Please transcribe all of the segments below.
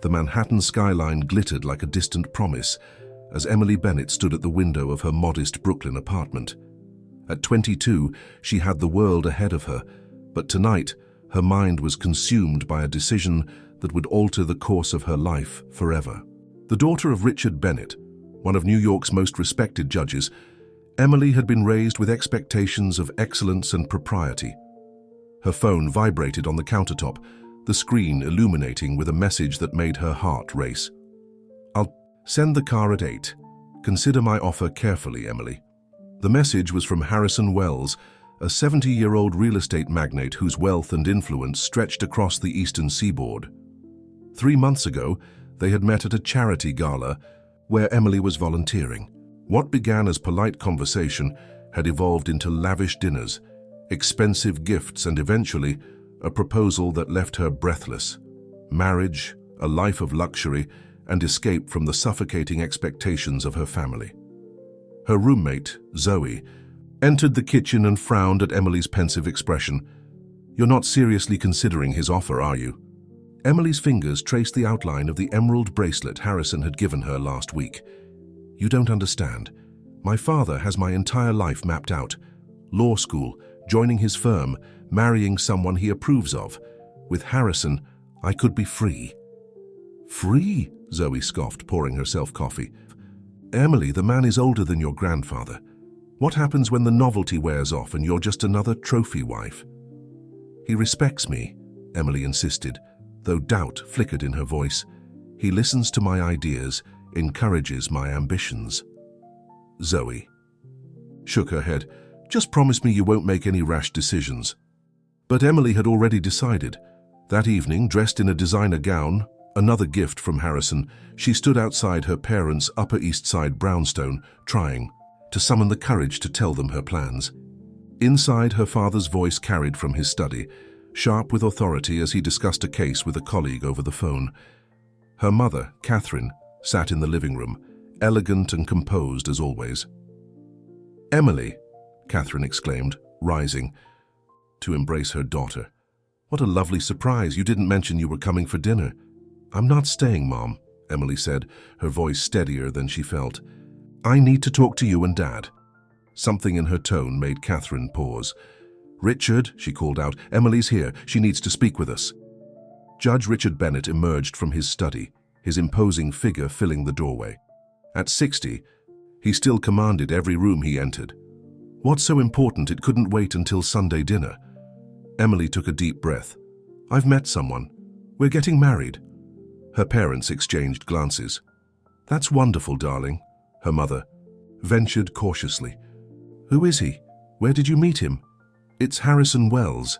The Manhattan skyline glittered like a distant promise as Emily Bennett stood at the window of her modest Brooklyn apartment. At 22, she had the world ahead of her, but tonight, her mind was consumed by a decision that would alter the course of her life forever. The daughter of Richard Bennett, one of New York's most respected judges, Emily had been raised with expectations of excellence and propriety. Her phone vibrated on the countertop, the screen illuminating with a message that made her heart race. "I'll send the car at 8. Consider my offer carefully, Emily." The message was from Harrison Wells, a 70-year-old real estate magnate whose wealth and influence stretched across the eastern seaboard. 3 months ago, they had met at a charity gala where Emily was volunteering. What began as polite conversation had evolved into lavish dinners, expensive gifts, and eventually a proposal that left her breathless. Marriage, a life of luxury, and escape from the suffocating expectations of her family. Her roommate, Zoe, entered the kitchen and frowned at Emily's pensive expression. "You're not seriously considering his offer, are you?" Emily's fingers traced the outline of the emerald bracelet Harrison had given her last week. "You don't understand. My father has my entire life mapped out. Law school, joining his firm, marrying someone he approves of. With Harrison, I could be free." "Free?" Zoe scoffed, pouring herself coffee. "Emily, the man is older than your grandfather. What happens when the novelty wears off and you're just another trophy wife?" "He respects me," Emily insisted, though doubt flickered in her voice. "He listens to my ideas, encourages my ambitions." Zoe shook her head. "Just promise me you won't make any rash decisions." But Emily had already decided. That evening, dressed in a designer gown, another gift from Harrison, she stood outside her parents' Upper East Side brownstone, trying to summon the courage to tell them her plans. Inside, her father's voice carried from his study, sharp with authority as he discussed a case with a colleague over the phone. Her mother, Catherine, sat in the living room, elegant and composed as always. "Emily," Catherine exclaimed, rising to embrace her daughter. "What a lovely surprise. You didn't mention you were coming for dinner." "I'm not staying, Mom," Emily said, her voice steadier than she felt. "I need to talk to you and Dad." Something in her tone made Catherine pause. "Richard," she called out, "Emily's here. She needs to speak with us." Judge Richard Bennett emerged from his study, his imposing figure filling the doorway. At 60, he still commanded every room he entered. What's so important it couldn't wait until Sunday dinner? Emily took a deep breath. "I've met someone. We're getting married." Her parents exchanged glances. "That's wonderful, darling," her mother ventured cautiously. "Who is he? Where did you meet him?" "It's Harrison Wells."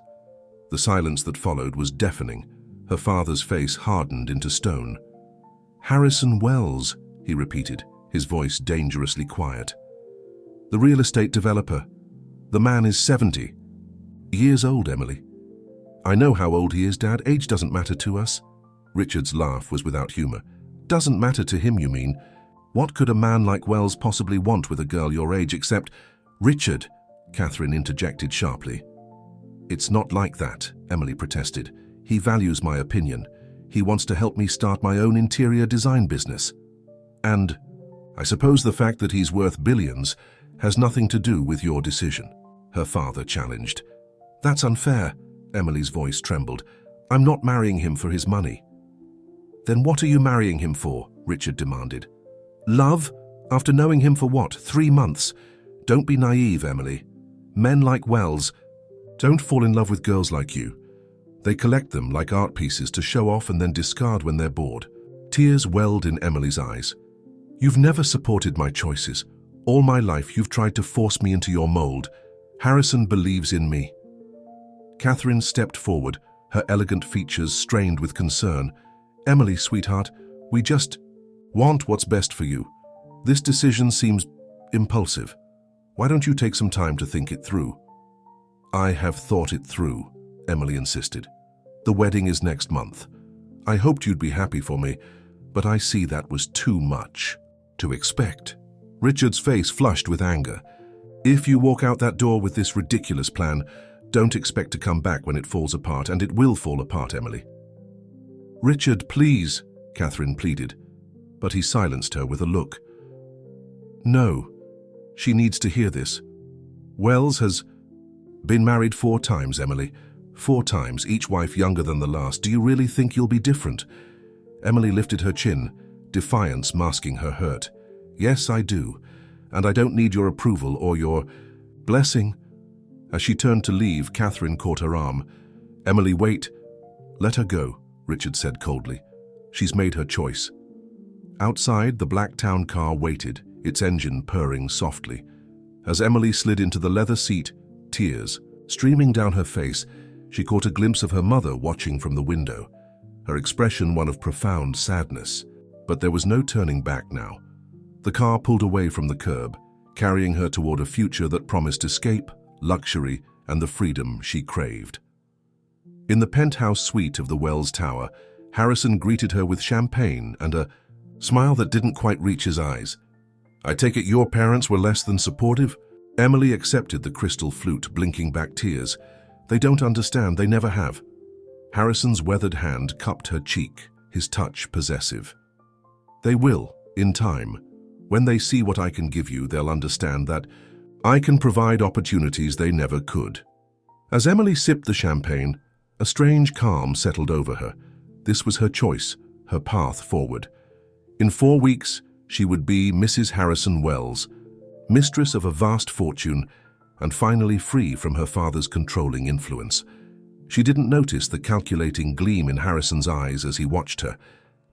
The silence that followed was deafening. Her father's face hardened into stone. "Harrison Wells," he repeated, his voice dangerously quiet. "The real estate developer. The man is 70. Years old, Emily." "I know how old he is, Dad. Age doesn't matter to us." Richard's laugh was without humor. "Doesn't matter to him, you mean? What could a man like Wells possibly want with a girl your age except—" "Richard," Catherine interjected sharply. "It's not like that," Emily protested. "He values my opinion. He wants to help me start my own interior design business. And I suppose the fact that he's worth billions has nothing to do with your decision," her father challenged. "That's unfair," Emily's voice trembled. "I'm not marrying him for his money." "Then what are you marrying him for?" Richard demanded. "Love? After knowing him for what, 3 months? Don't be naive, Emily. Men like Wells don't fall in love with girls like you. They collect them like art pieces to show off and then discard when they're bored." Tears welled in Emily's eyes. "You've never supported my choices. All my life you've tried to force me into your mold. Harrison believes in me." Catherine stepped forward, her elegant features strained with concern. "Emily, sweetheart, we just want what's best for you. This decision seems impulsive. Why don't you take some time to think it through?" "I have thought it through," Emily insisted. "The wedding is next month. I hoped you'd be happy for me, but I see that was too much to expect." Richard's face flushed with anger. "If you walk out that door with this ridiculous plan, don't expect to come back when it falls apart, and it will fall apart, Emily." "Richard, please," Catherine pleaded, but he silenced her with a look. No, she needs to hear this. Wells has been married 4 times, Emily. 4 times, each wife younger than the last. Do you really think you'll be different? Emily lifted her chin, defiance masking her hurt. Yes, I do, and I don't need your approval or your blessing. As she turned to leave, Catherine caught her arm. Emily, wait. Let her go, Richard said coldly. She's made her choice. Outside, the black town car waited, its engine purring softly. As Emily slid into the leather seat, tears streaming down her face, she caught a glimpse of her mother watching from the window, her expression one of profound sadness. But there was no turning back now. The car pulled away from the curb, carrying her toward a future that promised escape, luxury, and the freedom she craved. In the penthouse suite of the Wells Tower, Harrison greeted her with champagne and a smile that didn't quite reach his eyes. I take it your parents were less than supportive? Emily accepted the crystal flute, blinking back tears. They don't understand, they never have. Harrison's weathered hand cupped her cheek, his touch possessive. They will, in time. When they see what I can give you, they'll understand that I can provide opportunities they never could. As Emily sipped the champagne, a strange calm settled over her. This was her choice, her path forward. In 4 weeks, she would be Mrs. Harrison Wells, mistress of a vast fortune, and finally free from her father's controlling influence. She didn't notice the calculating gleam in Harrison's eyes as he watched her,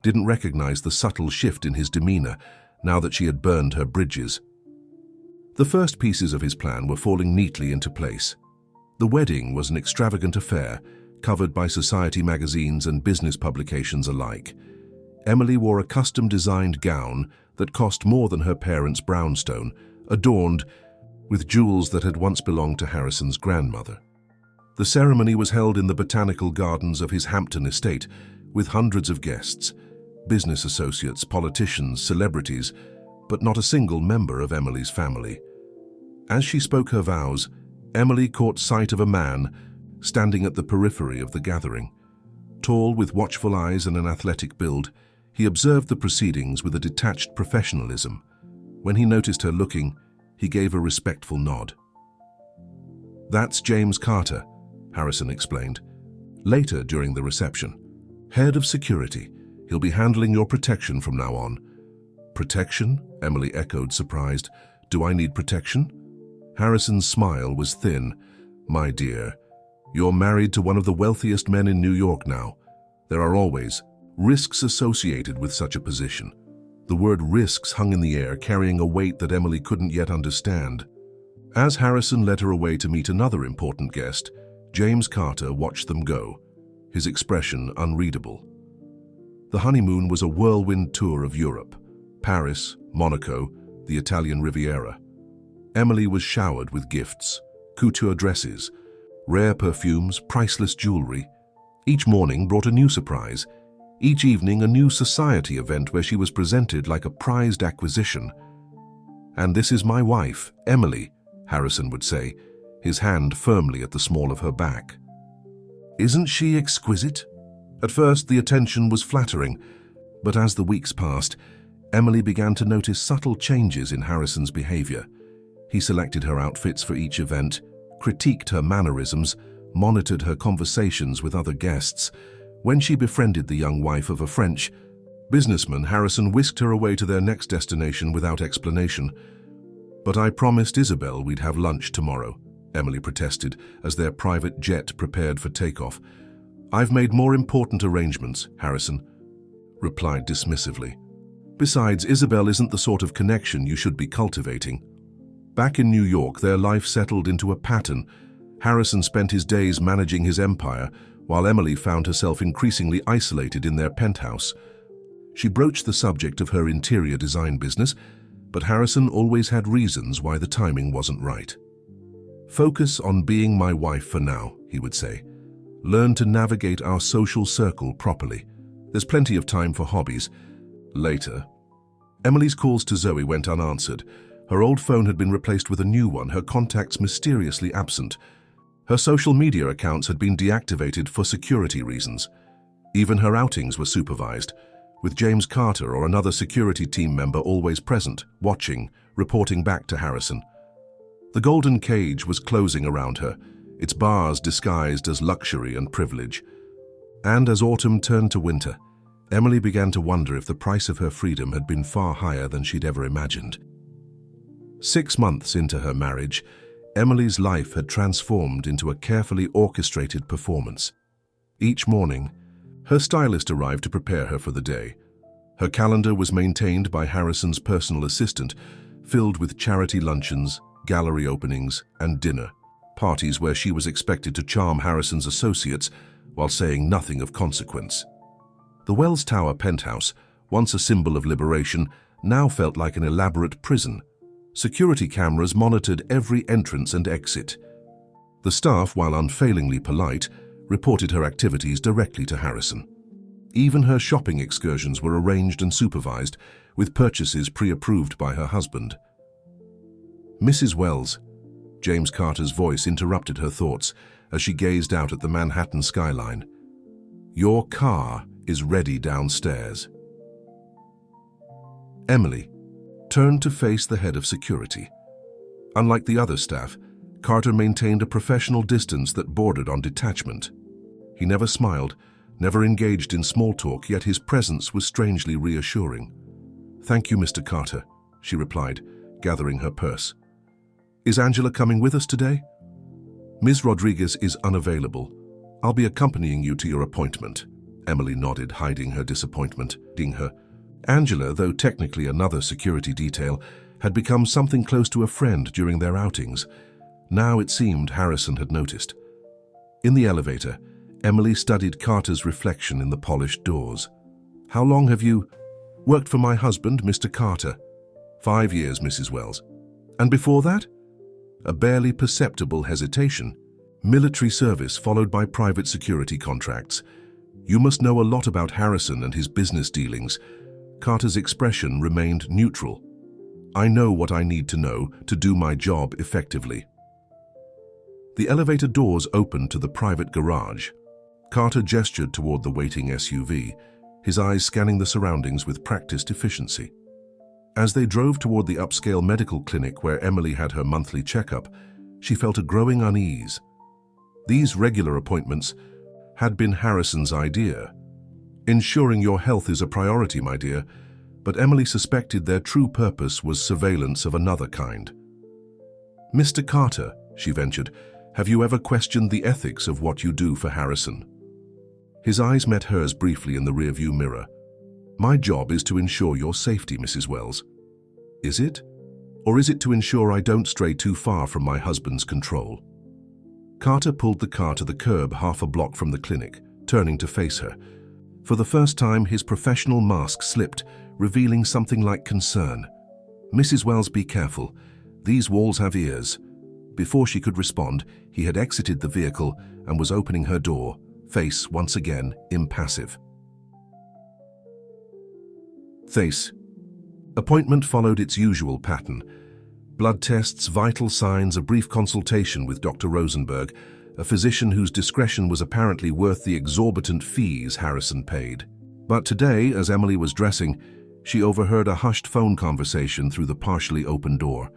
didn't recognize the subtle shift in his demeanor now that she had burned her bridges. The first pieces of his plan were falling neatly into place. The wedding was an extravagant affair, covered by society magazines and business publications alike. Emily wore a custom-designed gown that cost more than her parents' brownstone, adorned with jewels that had once belonged to Harrison's grandmother. The ceremony was held in the botanical gardens of his Hampton estate, with hundreds of guests, business associates, politicians, celebrities, but not a single member of Emily's family. As she spoke her vows, Emily caught sight of a man standing at the periphery of the gathering. Tall, with watchful eyes and an athletic build, he observed the proceedings with a detached professionalism. When he noticed her looking, he gave a respectful nod. That's James Carter, Harrison explained. Later during the reception. Head of security. He'll be handling your protection from now on. Protection? Emily echoed, surprised. Do I need protection? Harrison's smile was thin. My dear, you're married to one of the wealthiest men in New York now. There are always risks associated with such a position. The word risks hung in the air, carrying a weight that Emily couldn't yet understand. As Harrison led her away to meet another important guest, James Carter watched them go, his expression unreadable. The honeymoon was a whirlwind tour of Europe, Paris, Monaco, the Italian Riviera. Emily was showered with gifts, couture dresses, rare perfumes, priceless jewelry. Each morning brought a new surprise, each evening a new society event where she was presented like a prized acquisition. And this is my wife, Emily, Harrison would say, his hand firmly at the small of her back. Isn't she exquisite? At first, the attention was flattering, but as the weeks passed, Emily began to notice subtle changes in Harrison's behavior. He selected her outfits for each event, critiqued her mannerisms, monitored her conversations with other guests. When she befriended the young wife of a French businessman, Harrison whisked her away to their next destination without explanation. But I promised Isabel we'd have lunch tomorrow, Emily protested as their private jet prepared for takeoff. I've made more important arrangements, Harrison replied dismissively. Besides, Isabel isn't the sort of connection you should be cultivating. Back in New York, their life settled into a pattern. Harrison spent his days managing his empire, while Emily found herself increasingly isolated in their penthouse. She broached the subject of her interior design business, but Harrison always had reasons why the timing wasn't right. Focus on being my wife for now, he would say. Learn to navigate our social circle properly. There's plenty of time for hobbies. Later. Emily's calls to Zoe went unanswered. Her old phone had been replaced with a new one, her contacts mysteriously absent. Her social media accounts had been deactivated for security reasons. Even her outings were supervised. with James Carter or another security team member always present, watching, reporting back to Harrison. The golden cage was closing around her, its bars disguised as luxury and privilege. And as autumn turned to winter, Emily began to wonder if the price of her freedom had been far higher than she'd ever imagined. 6 months into her marriage, Emily's life had transformed into a carefully orchestrated performance. Each morning, her stylist arrived to prepare her for the day. Her calendar was maintained by Harrison's personal assistant, filled with charity luncheons, gallery openings, and dinner parties where she was expected to charm Harrison's associates while saying nothing of consequence. The Wells Tower penthouse, once a symbol of liberation, now felt like an elaborate prison. Security cameras monitored every entrance and exit. The staff, while unfailingly polite, reported her activities directly to Harrison. Even her shopping excursions were arranged and supervised, with purchases pre-approved by her husband. "Mrs. Wells," James Carter's voice interrupted her thoughts as she gazed out at the Manhattan skyline. "Your car is ready downstairs." Emily turned to face the head of security. Unlike the other staff, Carter maintained a professional distance that bordered on detachment. He never smiled, never engaged in small talk, yet his presence was strangely reassuring. "Thank you, Mr. Carter," she replied, gathering her purse. "Is Angela coming with us today?" "Ms. Rodriguez is unavailable. I'll be accompanying you to your appointment." Emily nodded, hiding her disappointment. Angela, though technically another security detail, had become something close to a friend during their outings. Now it seemed Harrison had noticed. In the elevator, Emily studied Carter's reflection in the polished doors. "How long have you worked for my husband, Mr. Carter?" "5 years, Mrs. Wells." "And before that?" A barely perceptible hesitation. "Military service followed by private security contracts. You must know a lot about Harrison and his business dealings." Carter's expression remained neutral. "I know what I need to know to do my job effectively." The elevator doors opened to the private garage. Carter gestured toward the waiting SUV, his eyes scanning the surroundings with practiced efficiency. As they drove toward the upscale medical clinic where Emily had her monthly checkup, she felt a growing unease. These regular appointments had been Harrison's idea. "Ensuring your health is a priority, my dear," but Emily suspected their true purpose was surveillance of another kind. "Mr. Carter," she ventured, "have you ever questioned the ethics of what you do for Harrison?" His eyes met hers briefly in the rearview mirror. "My job is to ensure your safety, Mrs. Wells." "Is it? Or is it to ensure I don't stray too far from my husband's control?" Carter pulled the car to the curb half a block from the clinic, turning to face her. For the first time, his professional mask slipped, revealing something like concern. "Mrs. Wells, be careful. These walls have ears." Before she could respond, he had exited the vehicle and was opening her door, face once again impassive. Thais. Appointment followed its usual pattern. Blood tests, vital signs, a brief consultation with Dr. Rosenberg, a physician whose discretion was apparently worth the exorbitant fees Harrison paid. But today, as Emily was dressing, she overheard a hushed phone conversation through the partially open door.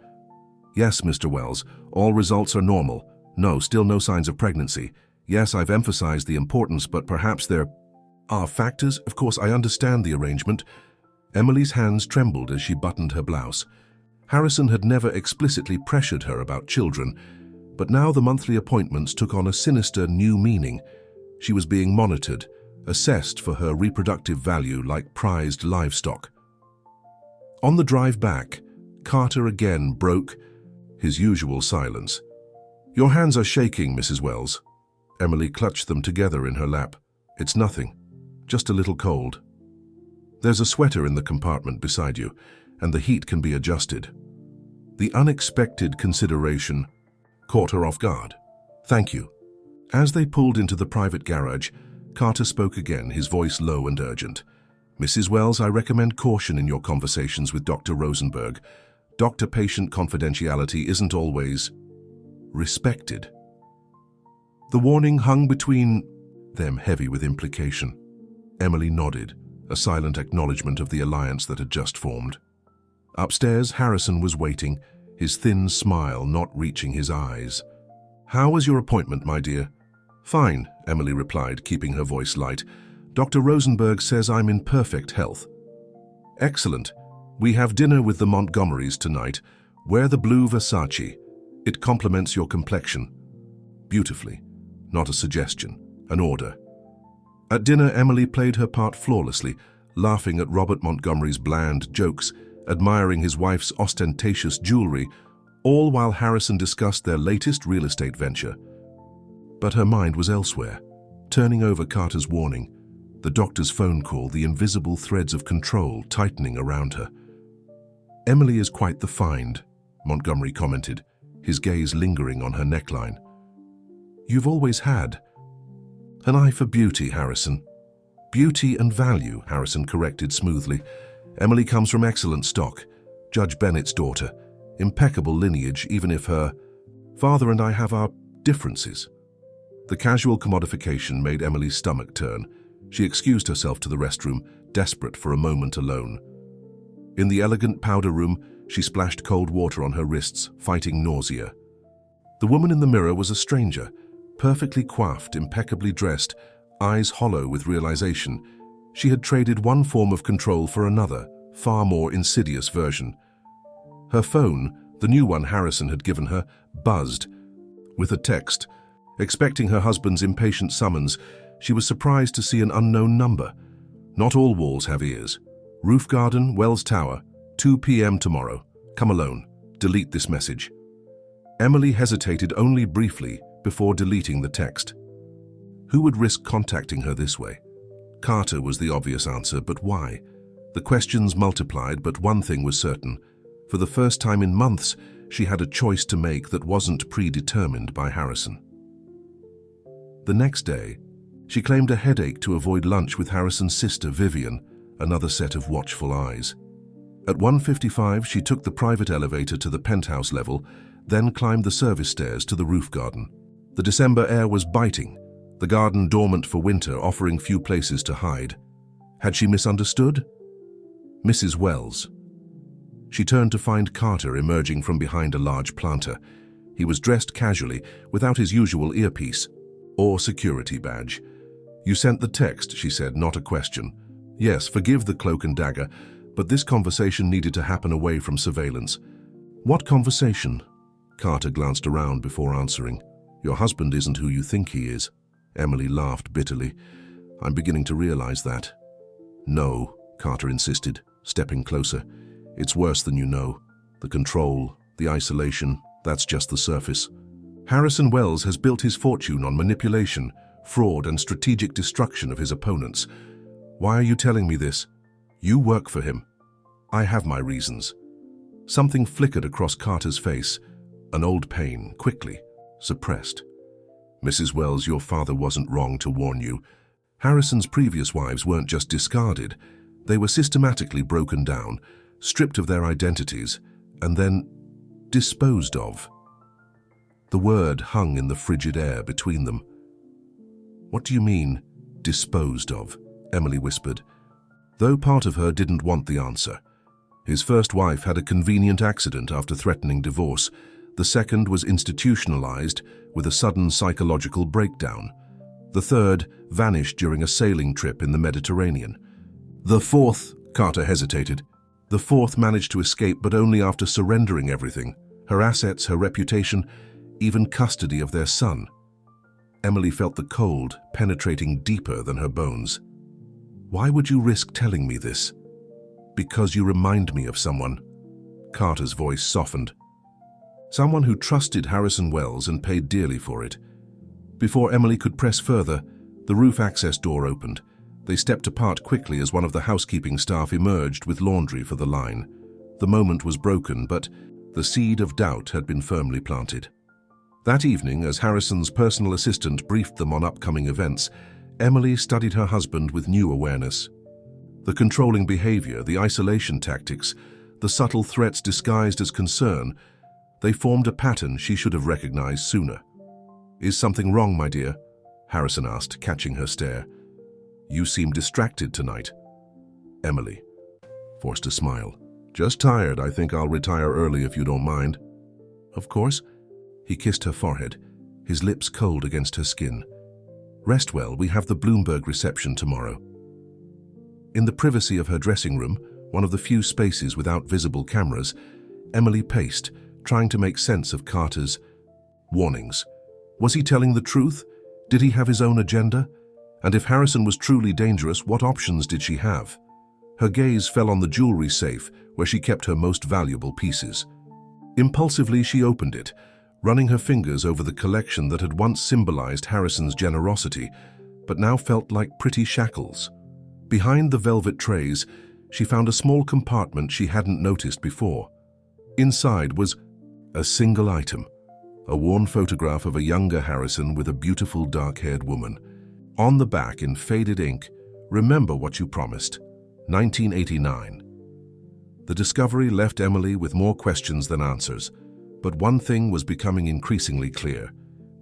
"Yes, Mr. Wells, all results are normal. No, still no signs of pregnancy. Yes, I've emphasized the importance, but perhaps there are factors. Of course, I understand the arrangement." Emily's hands trembled as she buttoned her blouse. Harrison had never explicitly pressured her about children, but now the monthly appointments took on a sinister new meaning. She was being monitored, assessed for her reproductive value like prized livestock. On the drive back, Carter again broke his usual silence. "Your hands are shaking, Mrs. Wells." Emily clutched them together in her lap. "It's nothing, just a little cold. There's a sweater in the compartment beside you, and the heat can be adjusted." The unexpected consideration caught her off guard. "Thank you." As they pulled into the private garage, Carter spoke again, his voice low and urgent. "Mrs. Wells, I recommend caution in your conversations with Dr. Rosenberg. Doctor-patient confidentiality isn't always respected." The warning hung between them, heavy with implication. Emily nodded, a silent acknowledgement of the alliance that had just formed. Upstairs, Harrison was waiting, his thin smile not reaching his eyes. "How was your appointment, my dear?" "Fine," Emily replied, keeping her voice light. "Dr. Rosenberg says I'm in perfect health." "Excellent. We have dinner with the Montgomerys tonight. Wear the blue Versace. It complements your complexion." Beautifully. Not a suggestion, an order. At dinner, Emily played her part flawlessly, laughing at Robert Montgomery's bland jokes, admiring his wife's ostentatious jewelry, all while Harrison discussed their latest real estate venture. But her mind was elsewhere, turning over Carter's warning, the doctor's phone call, the invisible threads of control tightening around her. "Emily is quite the find," Montgomery commented, his gaze lingering on her neckline. "You've always had an eye for beauty, Harrison." "Beauty and value," Harrison corrected smoothly. "Emily comes from excellent stock, Judge Bennett's daughter, impeccable lineage, even if her father and I have our differences." The casual commodification made Emily's stomach turn. She excused herself to the restroom, desperate for a moment alone. In the elegant powder room, she splashed cold water on her wrists, fighting nausea. The woman in the mirror was a stranger, perfectly coiffed, impeccably dressed, eyes hollow with realization. She had traded one form of control for another, far more insidious version. Her phone, the new one Harrison had given her, buzzed. With a text, expecting her husband's impatient summons, she was surprised to see an unknown number. "Not all walls have ears. Roof Garden, Wells Tower, 2 p.m. tomorrow. Come alone. Delete this message." Emily hesitated only briefly before deleting the text. Who would risk contacting her this way? Carter was the obvious answer, but why? The questions multiplied, but one thing was certain. For the first time in months, she had a choice to make that wasn't predetermined by Harrison. The next day, she claimed a headache to avoid lunch with Harrison's sister, Vivian, another set of watchful eyes. At 1:55, she took the private elevator to the penthouse level, then climbed the service stairs to the roof garden. The December air was biting, the garden dormant for winter, offering few places to hide. Had she misunderstood? Mrs. Wells. She turned to find Carter emerging from behind a large planter. He was dressed casually, without his usual earpiece or security badge. "You sent the text," she said, not a question. "Yes, forgive the cloak and dagger, but this conversation needed to happen away from surveillance." "What conversation?" Carter glanced around before answering. "Your husband isn't who you think he is." Emily laughed bitterly. "I'm beginning to realize that." "No," Carter insisted, stepping closer. "It's worse than you know. The control, the isolation, that's just the surface. Harrison Wells has built his fortune on manipulation, fraud, and strategic destruction of his opponents. Why are you telling me this? You work for him." "I have my reasons." Something flickered across Carter's face, an old pain, quickly suppressed. "Mrs. Wells, your father wasn't wrong to warn you. Harrison's previous wives weren't just discarded. They were systematically broken down, stripped of their identities, and then disposed of." The word hung in the frigid air between them. "What do you mean, disposed of?" Emily whispered, though part of her didn't want the answer. His first wife had a convenient accident after threatening divorce. The second was institutionalized with a sudden psychological breakdown. The third vanished during a sailing trip in the Mediterranean. The fourth, Carter hesitated. The fourth managed to escape, but only after surrendering everything, her assets, her reputation, even custody of their son. Emily felt the cold penetrating deeper than her bones. "Why would you risk telling me this?" "Because you remind me of someone." Carter's voice softened. "Someone who trusted Harrison Wells and paid dearly for it." Before Emily could press further, the roof access door opened. They stepped apart quickly as one of the housekeeping staff emerged with laundry for the line. The moment was broken, but the seed of doubt had been firmly planted. That evening, as Harrison's personal assistant briefed them on upcoming events, Emily studied her husband with new awareness. The controlling behavior, the isolation tactics, the subtle threats disguised as concern, they formed a pattern she should have recognized sooner. "Is something wrong, my dear?" Harrison asked, catching her stare. "You seem distracted tonight." Emily forced a smile. "Just tired. I think I'll retire early if you don't mind." "Of course." He kissed her forehead, his lips cold against her skin. "Rest well. We have the Bloomberg reception tomorrow." In the privacy of her dressing room, one of the few spaces without visible cameras, Emily paced, trying to make sense of Carter's warnings. Was he telling the truth? Did he have his own agenda? And if Harrison was truly dangerous, what options did she have? Her gaze fell on the jewelry safe, where she kept her most valuable pieces. Impulsively, she opened it, running her fingers over the collection that had once symbolized Harrison's generosity, but now felt like pretty shackles. Behind the velvet trays, she found a small compartment she hadn't noticed before. Inside was a single item, a worn photograph of a younger Harrison with a beautiful dark-haired woman. On the back, in faded ink, "Remember what you promised. 1989. The discovery left Emily with more questions than answers, but one thing was becoming increasingly clear.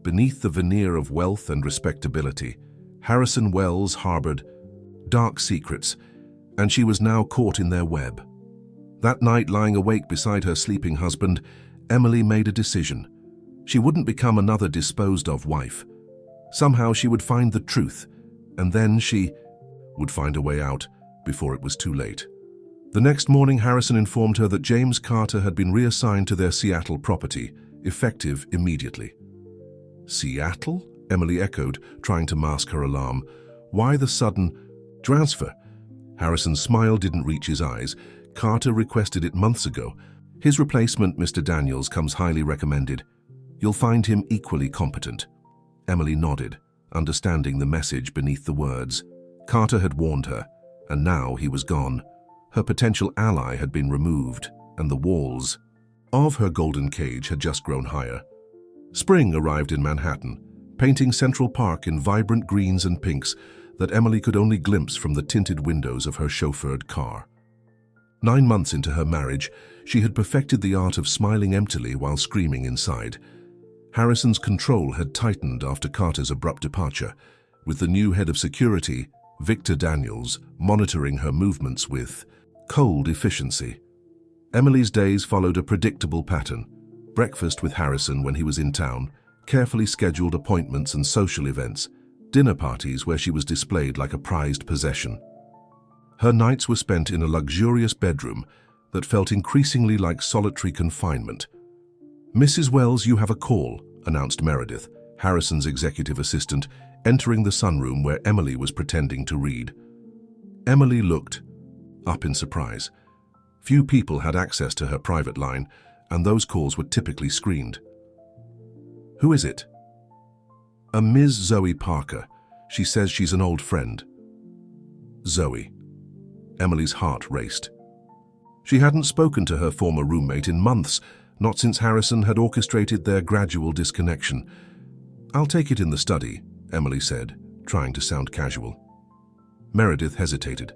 Beneath the veneer of wealth and respectability, Harrison Wells harbored dark secrets, and she was now caught in their web. That night, lying awake beside her sleeping husband, Emily made a decision. She wouldn't become another disposed-of wife. Somehow she would find the truth, and then she would find a way out before it was too late. The next morning, Harrison informed her that James Carter had been reassigned to their Seattle property, effective immediately. "Seattle?" Emily echoed, trying to mask her alarm. "Why the sudden transfer?" Harrison's smile didn't reach his eyes. "Carter requested it months ago. His replacement, Mr. Daniels, comes highly recommended. You'll find him equally competent." Emily nodded, understanding the message beneath the words. Carter had warned her, and now he was gone. Her potential ally had been removed, and the walls of her golden cage had just grown higher. Spring arrived in Manhattan, painting Central Park in vibrant greens and pinks that Emily could only glimpse from the tinted windows of her chauffeured car. 9 months into her marriage, she had perfected the art of smiling emptily while screaming inside. Harrison's control had tightened after Carter's abrupt departure, with the new head of security, Victor Daniels, monitoring her movements with cold efficiency. Emily's days followed a predictable pattern: breakfast with Harrison when he was in town, carefully scheduled appointments and social events, dinner parties where she was displayed like a prized possession. Her nights were spent in a luxurious bedroom that felt increasingly like solitary confinement. "Mrs. Wells, you have a call," announced Meredith, Harrison's executive assistant, entering the sunroom where Emily was pretending to read. Emily looked up in surprise. Few people had access to her private line, and those calls were typically screened. "Who is it?" "A Ms. Zoe Parker. She says she's an old friend." Zoe. Emily's heart raced. She hadn't spoken to her former roommate in months, not since Harrison had orchestrated their gradual disconnection. "I'll take it in the study," Emily said, trying to sound casual. Meredith hesitated.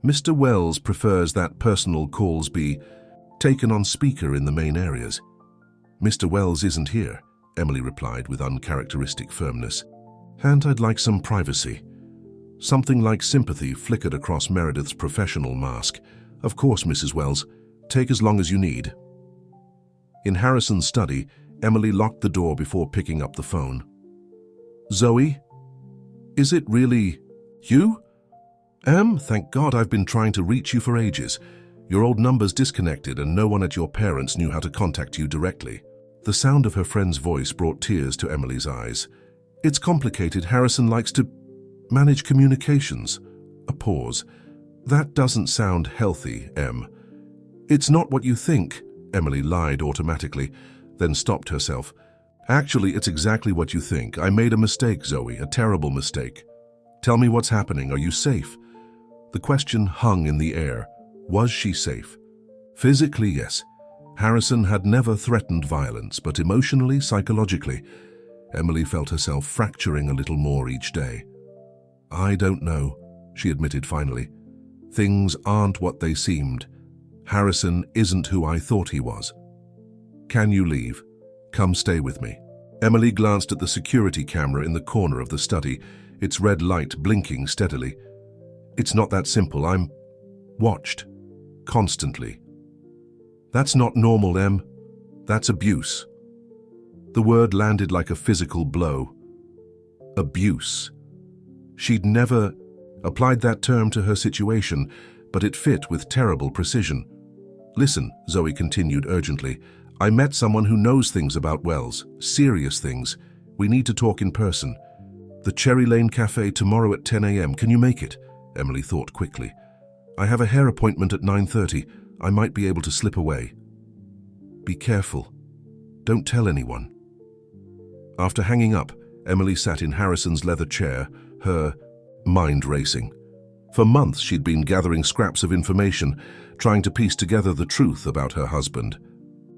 "Mr. Wells prefers that personal calls be taken on speaker in the main areas." "Mr. Wells isn't here," Emily replied with uncharacteristic firmness. "And I'd like some privacy." Something like sympathy flickered across Meredith's professional mask. "Of course, Mrs. Wells. Take as long as you need." In Harrison's study, Emily locked the door before picking up the phone. "Zoe? Is it really you?" Thank God, I've been trying to reach you for ages. Your old number's disconnected and no one at your parents' knew how to contact you directly." The sound of her friend's voice brought tears to Emily's eyes. "It's complicated. Harrison likes to manage communications." A pause. "That doesn't sound healthy, Em." "It's not what you think," Emily lied automatically, then stopped herself. "Actually, it's exactly what you think. I made a mistake, Zoe, a terrible mistake. Tell me what's happening. Are you safe?" The question hung in the air. Was she safe? Physically, yes. Harrison had never threatened violence, but emotionally, psychologically, Emily felt herself fracturing a little more each day. "I don't know," she admitted finally. "Things aren't what they seemed. Harrison isn't who I thought he was." "Can you leave? Come stay with me." Emily glanced at the security camera in the corner of the study, its red light blinking steadily. It's not that simple. I'm watched. Constantly. That's not normal, Em. That's abuse. The word landed like a physical blow. Abuse. She'd never applied that term to her situation, but it fit with terrible precision. Listen, Zoe continued urgently. I met someone who knows things about Wells, serious things. We need to talk in person. The Cherry Lane Cafe tomorrow at 10 a.m. Can you make it? Emily thought quickly. I have a hair appointment at 9:30. I might be able to slip away. Be careful. Don't tell anyone. After hanging up, Emily sat in Harrison's leather chair, her mind racing. For months she'd been gathering scraps of information, trying to piece together the truth about her husband.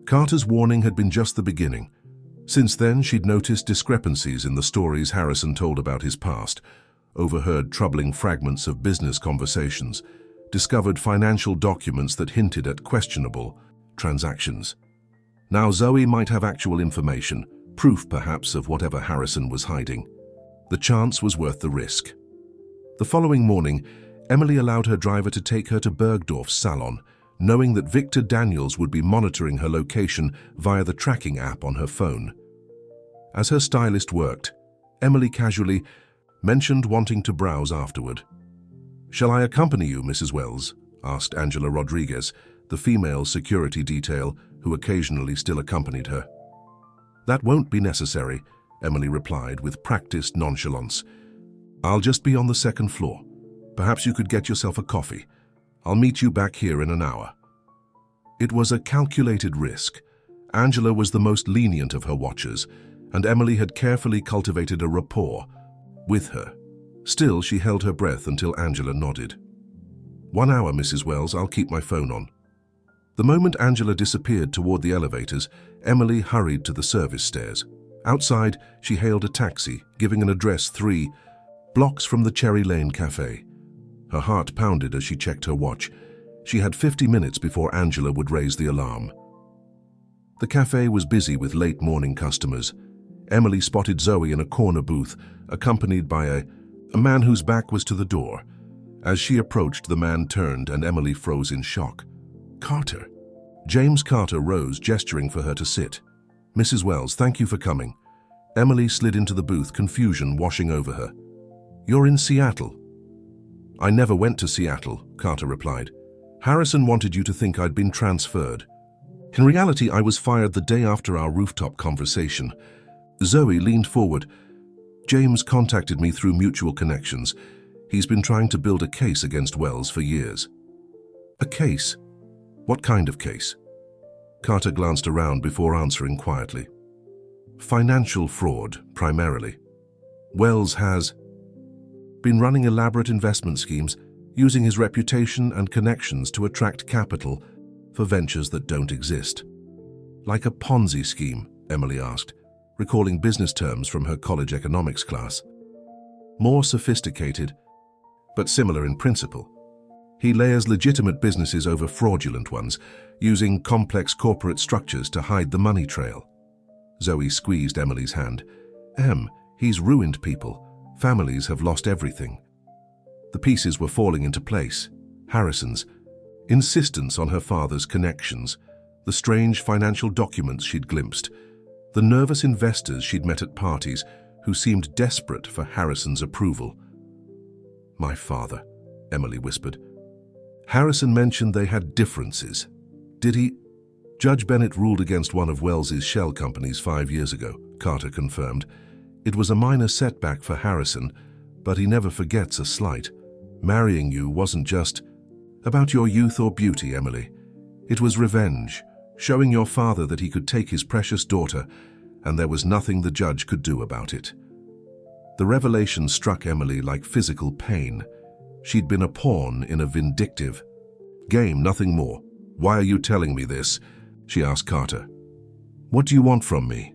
Carter's warning had been just the beginning. Since then, she'd noticed discrepancies in the stories Harrison told about his past, overheard troubling fragments of business conversations, discovered financial documents that hinted at questionable transactions. Now Zoe might have actual information, proof perhaps of whatever Harrison was hiding. The chance was worth the risk. The following morning, Emily allowed her driver to take her to Bergdorf's salon, knowing that Victor Daniels would be monitoring her location via the tracking app on her phone. As her stylist worked, Emily casually mentioned wanting to browse afterward. "Shall I accompany you, Mrs. Wells?" asked Angela Rodriguez, the female security detail who occasionally still accompanied her. "That won't be necessary," Emily replied with practiced nonchalance. "I'll just be on the second floor. Perhaps you could get yourself a coffee. I'll meet you back here in an hour." It was a calculated risk. Angela was the most lenient of her watchers, and Emily had carefully cultivated a rapport with her. Still, she held her breath until Angela nodded. "1 hour, Mrs. Wells. I'll keep my phone on." The moment Angela disappeared toward the elevators, Emily hurried to the service stairs. Outside, she hailed a taxi, giving an address 3 blocks from the Cherry Lane Cafe. Her heart pounded as she checked her watch. She had 50 minutes before Angela would raise the alarm. The cafe was busy with late-morning customers. Emily spotted Zoe in a corner booth, accompanied by a man whose back was to the door. As she approached, the man turned and Emily froze in shock. Carter. James Carter rose, gesturing for her to sit. "Mrs. Wells, thank you for coming." Emily slid into the booth, confusion washing over her. "You're in Seattle." "I never went to Seattle," Carter replied. "Harrison wanted you to think I'd been transferred. In reality, I was fired the day after our rooftop conversation." Zoe leaned forward. "James contacted me through mutual connections. He's been trying to build a case against Wells for years." "A case? What kind of case?" Carter glanced around before answering quietly. "Financial fraud, primarily. Wells has been running elaborate investment schemes, using his reputation and connections to attract capital for ventures that don't exist." "Like a Ponzi scheme?" Emily asked, recalling business terms from her college economics class. "More sophisticated, but similar in principle. He layers legitimate businesses over fraudulent ones, using complex corporate structures to hide the money trail." Zoe squeezed Emily's hand. He's ruined people. Families have lost everything." The pieces were falling into place. Harrison's insistence on her father's connections, the strange financial documents she'd glimpsed, the nervous investors she'd met at parties who seemed desperate for Harrison's approval. "My father," Emily whispered. "Harrison mentioned they had differences. Did he?" "Judge Bennett ruled against one of Wells's shell companies 5 years ago," Carter confirmed. "It was a minor setback for Harrison, but he never forgets a slight. Marrying you wasn't just about your youth or beauty, Emily. It was revenge, showing your father that he could take his precious daughter, and there was nothing the judge could do about it." The revelation struck Emily like physical pain. She'd been a pawn in a vindictive game, nothing more. "Why are you telling me this?" she asked Carter. "What do you want from me?"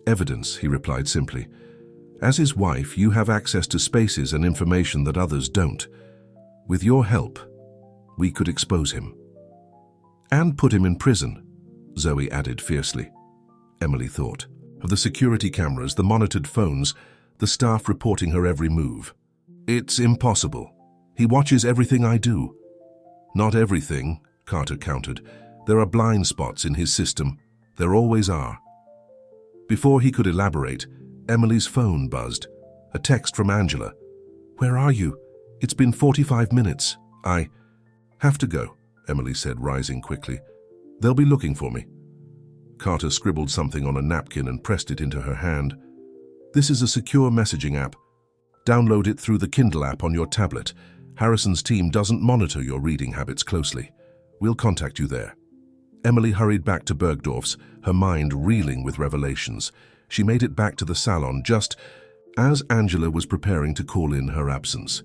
"Evidence," he replied simply. "As his wife, you have access to spaces and information that others don't. With your help, we could expose him." "And put him in prison," Zoe added fiercely. Emily thought of the security cameras, the monitored phones, the staff reporting her every move. "It's impossible." He watches everything I do. Not everything, Carter countered. There are blind spots in his system. There always are. Before he could elaborate, Emily's phone buzzed. A text from Angela. Where are you? It's been 45 minutes. I have to go, Emily said, rising quickly. They'll be looking for me. Carter scribbled something on a napkin and pressed it into her hand. This is a secure messaging app. Download it through the Kindle app on your tablet. Harrison's team doesn't monitor your reading habits closely. We'll contact you there. Emily hurried back to Bergdorf's, her mind reeling with revelations. She made it back to the salon just as Angela was preparing to call in her absence.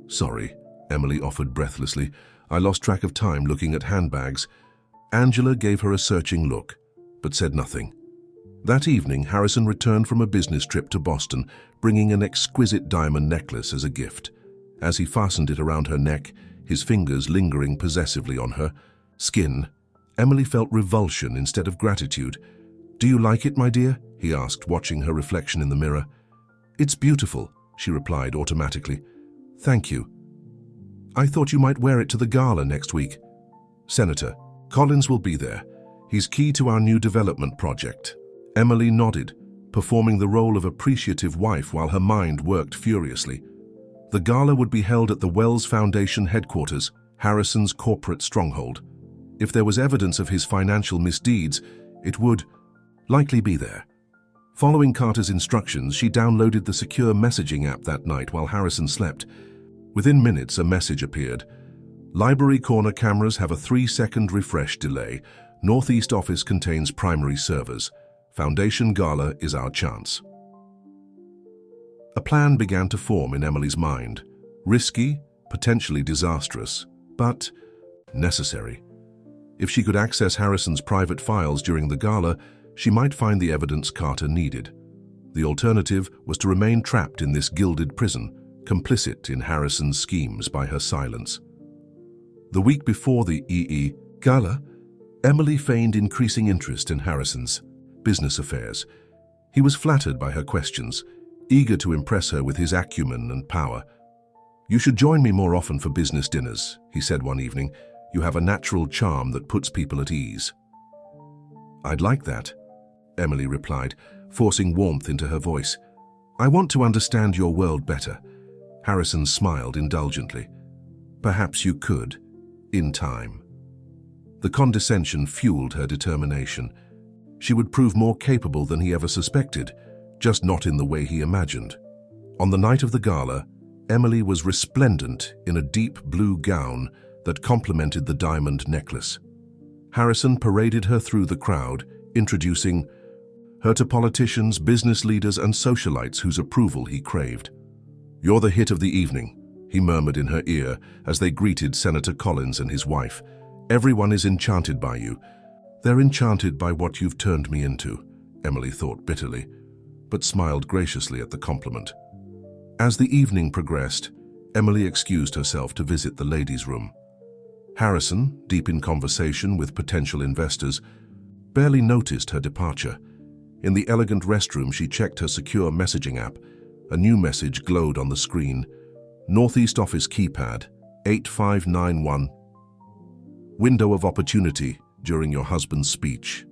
Sorry, Emily offered breathlessly. I lost track of time looking at handbags. Angela gave her a searching look, but said nothing. That evening, Harrison returned from a business trip to Boston, bringing an exquisite diamond necklace as a gift. As he fastened it around her neck, his fingers lingering possessively on her skin, Emily felt revulsion instead of gratitude. Do you like it, my dear? He asked, watching her reflection in the mirror. It's beautiful, she replied automatically. Thank you. I thought you might wear it to the gala next week. Senator, Collins will be there. He's key to our new development project. Emily nodded, performing the role of appreciative wife while her mind worked furiously. The gala would be held at the Wells Foundation headquarters, Harrison's corporate stronghold. If there was evidence of his financial misdeeds, it would likely be there. Following Carter's instructions, she downloaded the secure messaging app that night while Harrison slept. Within minutes, a message appeared. Library corner cameras have a 3-second refresh delay. Northeast office contains primary servers. Foundation Gala is our chance. A plan began to form in Emily's mind. Risky, potentially disastrous, but necessary. If she could access Harrison's private files during the gala, she might find the evidence Carter needed. The alternative was to remain trapped in this gilded prison, complicit in Harrison's schemes by her silence. The week before the Gala, Emily feigned increasing interest in Harrison's business affairs. He was flattered by her questions, eager to impress her with his acumen and power. You should join me more often for business dinners, he said one evening. You have a natural charm that puts people at ease. I'd like that, Emily replied, forcing warmth into her voice. I want to understand your world better. Harrison smiled indulgently. Perhaps you could, in time. The condescension fueled her determination. She would prove more capable than he ever suspected, just not in the way he imagined. On the night of the gala, Emily was resplendent in a deep blue gown that complemented the diamond necklace. Harrison paraded her through the crowd, introducing her to politicians, business leaders, and socialites whose approval he craved. You're the hit of the evening, he murmured in her ear as they greeted Senator Collins and his wife. Everyone is enchanted by you. They're enchanted by what you've turned me into, Emily thought bitterly, but smiled graciously at the compliment. As the evening progressed, Emily excused herself to visit the ladies' room. Harrison, deep in conversation with potential investors, barely noticed her departure. In the elegant restroom, she checked her secure messaging app. A new message glowed on the screen. Northeast office keypad, 8591. Window of opportunity during your husband's speech.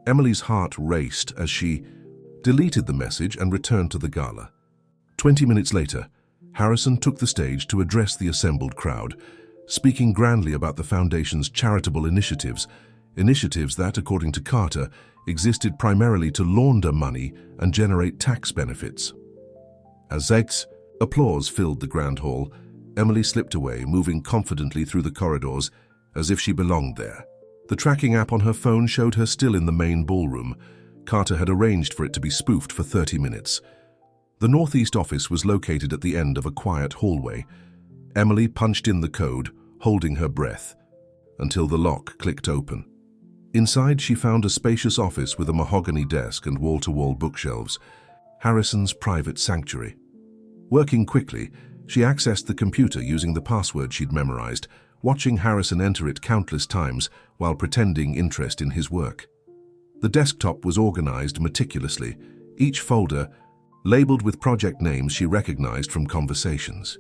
Emily's heart raced as she deleted the message and returned to the gala. 20 minutes later, Harrison took the stage to address the assembled crowd, speaking grandly about the Foundation's charitable initiatives that, according to Carter, existed primarily to launder money and generate tax benefits. As Zeig's applause filled the grand hall, Emily slipped away, moving confidently through the corridors as if she belonged there. The tracking app on her phone showed her still in the main ballroom. Carter had arranged for it to be spoofed for 30 minutes. The Northeast office was located at the end of a quiet hallway. Emily punched in the code, holding her breath, until the lock clicked open. Inside, she found a spacious office with a mahogany desk and wall-to-wall bookshelves, Harrison's private sanctuary. Working quickly, she accessed the computer using the password she'd memorized, watching Harrison enter it countless times while pretending interest in his work. The desktop was organized meticulously, each folder labeled with project names she recognized from conversations.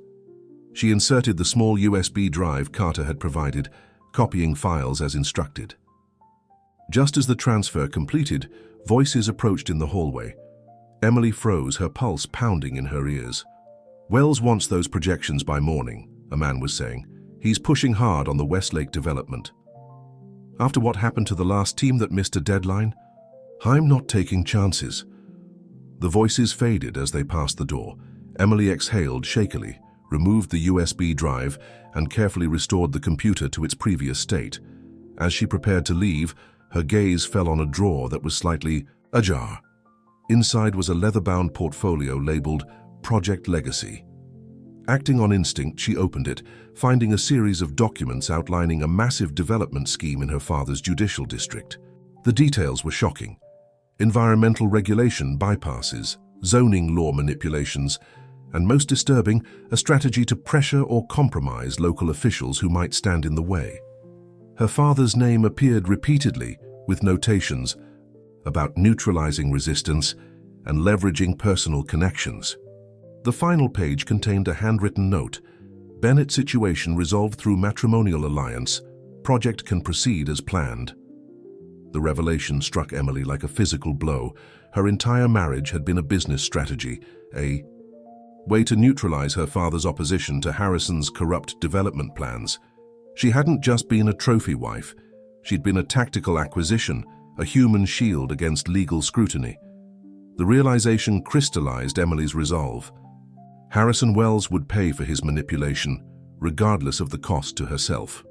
She inserted the small USB drive Carter had provided, copying files as instructed. Just as the transfer completed, voices approached in the hallway. Emily froze, her pulse pounding in her ears. "Wells wants those projections by morning," a man was saying. "He's pushing hard on the Westlake development." "After what happened to the last team that missed a deadline? I'm not taking chances." The voices faded as they passed the door. Emily exhaled shakily, removed the USB drive, and carefully restored the computer to its previous state. As she prepared to leave, her gaze fell on a drawer that was slightly ajar. Inside was a leather-bound portfolio labeled Project Legacy. Acting on instinct, she opened it, finding a series of documents outlining a massive development scheme in her father's judicial district. The details were shocking. Environmental regulation bypasses, zoning law manipulations, and most disturbing, a strategy to pressure or compromise local officials who might stand in the way. Her father's name appeared repeatedly, with notations about neutralizing resistance and leveraging personal connections. The final page contained a handwritten note. "Bennett situation resolved through matrimonial alliance. Project can proceed as planned." The revelation struck Emily like a physical blow. Her entire marriage had been a business strategy, a way to neutralize her father's opposition to Harrison's corrupt development plans. She hadn't just been a trophy wife. She'd been a tactical acquisition, a human shield against legal scrutiny. The realization crystallized Emily's resolve. Harrison Wells would pay for his manipulation, regardless of the cost to herself.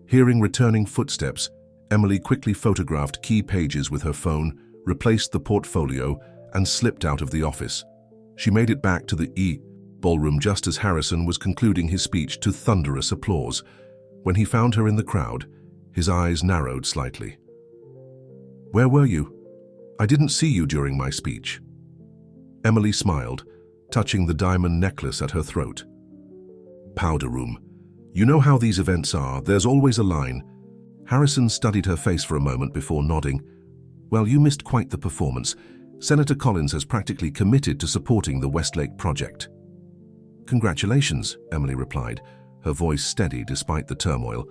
Hearing returning footsteps, Emily quickly photographed key pages with her phone, replaced the portfolio, and slipped out of the office. She made it back to the ballroom just as Harrison was concluding his speech to thunderous applause. When he found her in the crowd, his eyes narrowed slightly. "Where were you? I didn't see you during my speech." Emily smiled, touching the diamond necklace at her throat. "Powder room. You know how these events are, there's always a line." Harrison studied her face for a moment before nodding. "Well, you missed quite the performance. Senator Collins has practically committed to supporting the Westlake project." "Congratulations," Emily replied, her voice steady despite the turmoil.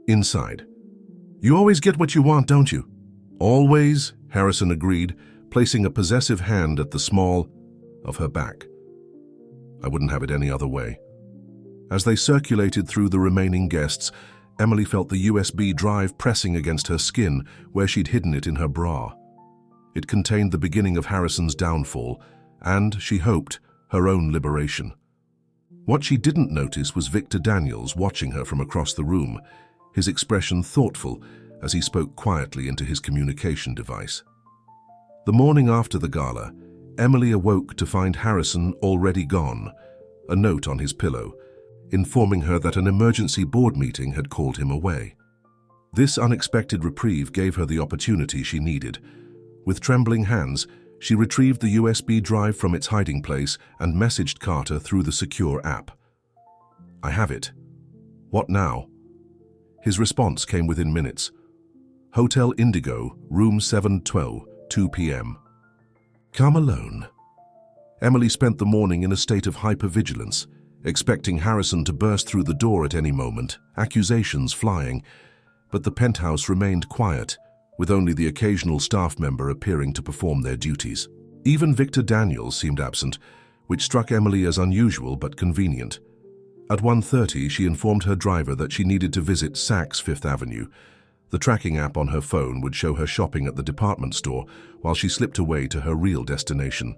Inside, "You always get what you want, don't you?" "Always," Harrison agreed, placing a possessive hand at the small of her back. "I wouldn't have it any other way." As they circulated through the remaining guests, Emily felt the USB drive pressing against her skin where she'd hidden it in her bra. It contained the beginning of Harrison's downfall and, she hoped, her own liberation. What she didn't notice was Victor Daniels watching her from across the room, his expression thoughtful as he spoke quietly into his communication device. The morning after the gala, Emily awoke to find Harrison already gone, a note on his pillow, informing her that an emergency board meeting had called him away. This unexpected reprieve gave her the opportunity she needed. With trembling hands, she retrieved the USB drive from its hiding place and messaged Carter through the secure app. "I have it. What now?" His response came within minutes. "Hotel Indigo, room 712, 2 p.m. Come alone." Emily spent the morning in a state of hypervigilance, expecting Harrison to burst through the door at any moment, accusations flying, but the penthouse remained quiet, with only the occasional staff member appearing to perform their duties. Even Victor Daniels seemed absent, which struck Emily as unusual but convenient. At 1:30, she informed her driver that she needed to visit Saks Fifth Avenue. The tracking app on her phone would show her shopping at the department store while she slipped away to her real destination.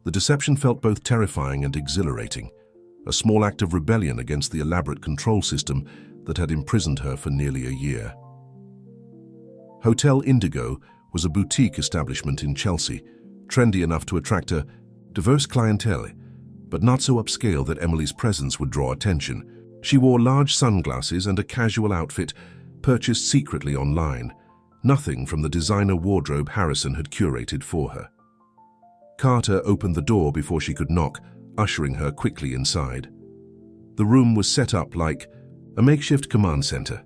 The deception felt both terrifying and exhilarating, a small act of rebellion against the elaborate control system that had imprisoned her for nearly a year. Hotel Indigo was a boutique establishment in Chelsea, trendy enough to attract a diverse clientele, but not so upscale that Emily's presence would draw attention. She wore large sunglasses and a casual outfit purchased secretly online, nothing from the designer wardrobe Harrison had curated for her. Carter opened the door before she could knock, ushering her quickly inside. The room was set up like a makeshift command center,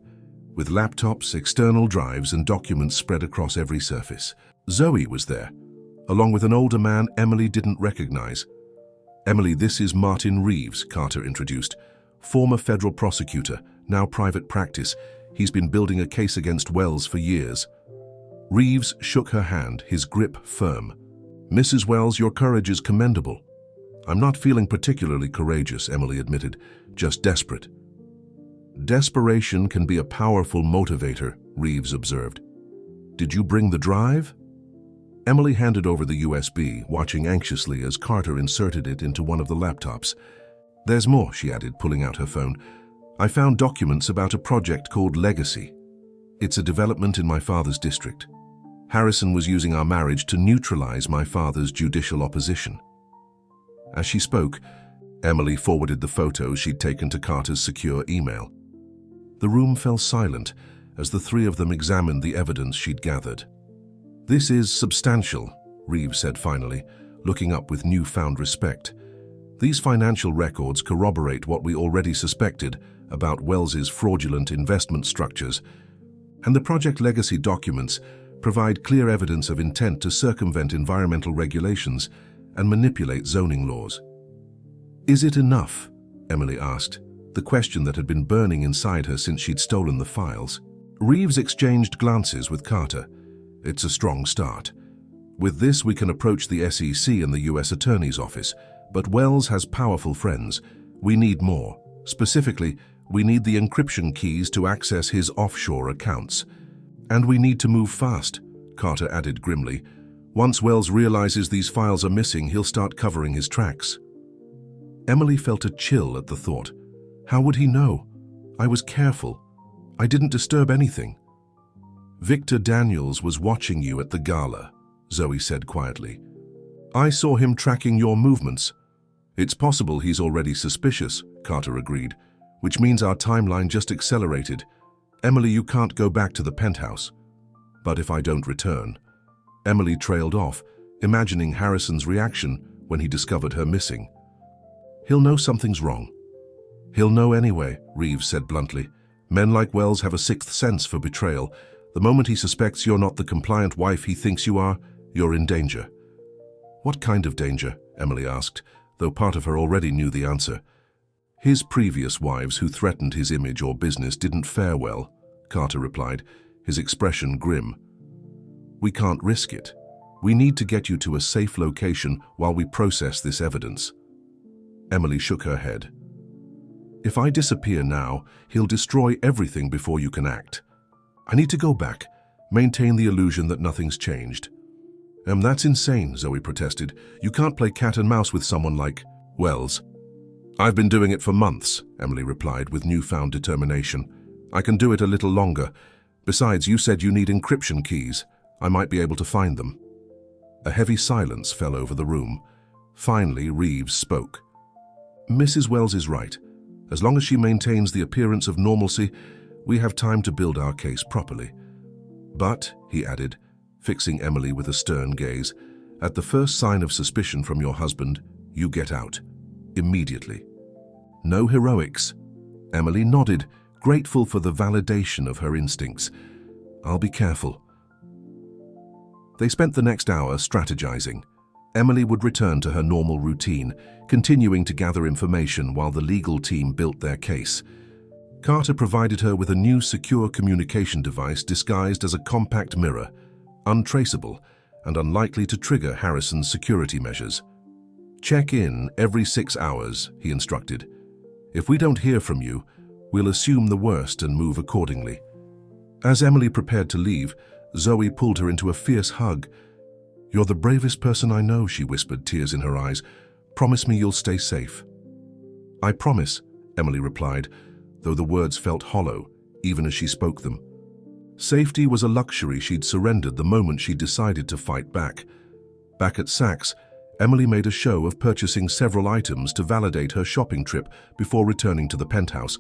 with laptops, external drives, and documents spread across every surface. Zoe was there, along with an older man Emily didn't recognize. Emily, this is Martin Reeves, Carter introduced. Former federal prosecutor, now private practice. He's been building a case against Wells for years. Reeves shook her hand, his grip firm. Mrs. Wells, your courage is commendable. I'm not feeling particularly courageous, Emily admitted, just desperate. Desperation can be a powerful motivator, Reeves observed. Did you bring the drive? Emily handed over the USB, watching anxiously as Carter inserted it into one of the laptops. There's more, she added, pulling out her phone. I found documents about a project called Legacy. It's a development in my father's district. Harrison was using our marriage to neutralize my father's judicial opposition. As she spoke, Emily forwarded the photos she'd taken to Carter's secure email. The room fell silent as the three of them examined the evidence she'd gathered. This is substantial, Reeves said finally, looking up with newfound respect. These financial records corroborate what we already suspected about Wells's fraudulent investment structures, and the Project Legacy documents provide clear evidence of intent to circumvent environmental regulations and manipulate zoning laws. Is it enough? Emily asked, the question that had been burning inside her since she'd stolen the files. Reeves exchanged glances with Carter. It's a strong start. With this, we can approach the SEC and the U.S. Attorney's Office, but Wells has powerful friends. We need more. Specifically, we need the encryption keys to access his offshore accounts. And we need to move fast, Carter added grimly. Once Wells realizes these files are missing, he'll start covering his tracks. Emily felt a chill at the thought. How would he know? I was careful. I didn't disturb anything. Victor Daniels was watching you at the gala, Zoe said quietly. I saw him tracking your movements. It's possible he's already suspicious, Carter agreed, which means our timeline just accelerated. Emily, you can't go back to the penthouse. But if I don't return. Emily trailed off, imagining Harrison's reaction when he discovered her missing. He'll know something's wrong. He'll know anyway, Reeves said bluntly. Men like Wells have a sixth sense for betrayal. The moment he suspects you're not the compliant wife he thinks you are, you're in danger. What kind of danger? Emily asked, though part of her already knew the answer. His previous wives who threatened his image or business didn't fare well, Carter replied, his expression grim. We can't risk it. We need to get you to a safe location while we process this evidence. Emily shook her head. If I disappear now, he'll destroy everything before you can act. I need to go back, maintain the illusion that nothing's changed. That's insane, Zoe protested. You can't play cat and mouse with someone like Wells. I've been doing it for months, Emily replied with newfound determination. I can do it a little longer. Besides, you said you need encryption keys. I might be able to find them. A heavy silence fell over the room. Finally, Reeves spoke. Mrs. Wells is right. As long as she maintains the appearance of normalcy, we have time to build our case properly. But, he added, fixing Emily with a stern gaze, at the first sign of suspicion from your husband, you get out. Immediately. No heroics. Emily nodded, grateful for the validation of her instincts. I'll be careful. They spent the next hour strategizing. Emily would return to her normal routine, continuing to gather information while the legal team built their case. Carter provided her with a new secure communication device disguised as a compact mirror, untraceable and unlikely to trigger Harrison's security measures. Check in every 6 hours, he instructed. If we don't hear from you, we'll assume the worst and move accordingly. As Emily prepared to leave, Zoe pulled her into a fierce hug. You're the bravest person I know, she whispered, tears in her eyes. Promise me you'll stay safe. I promise, Emily replied, though the words felt hollow, even as she spoke them. Safety was a luxury she'd surrendered the moment she decided to fight back. Back at Saks, Emily made a show of purchasing several items to validate her shopping trip before returning to the penthouse.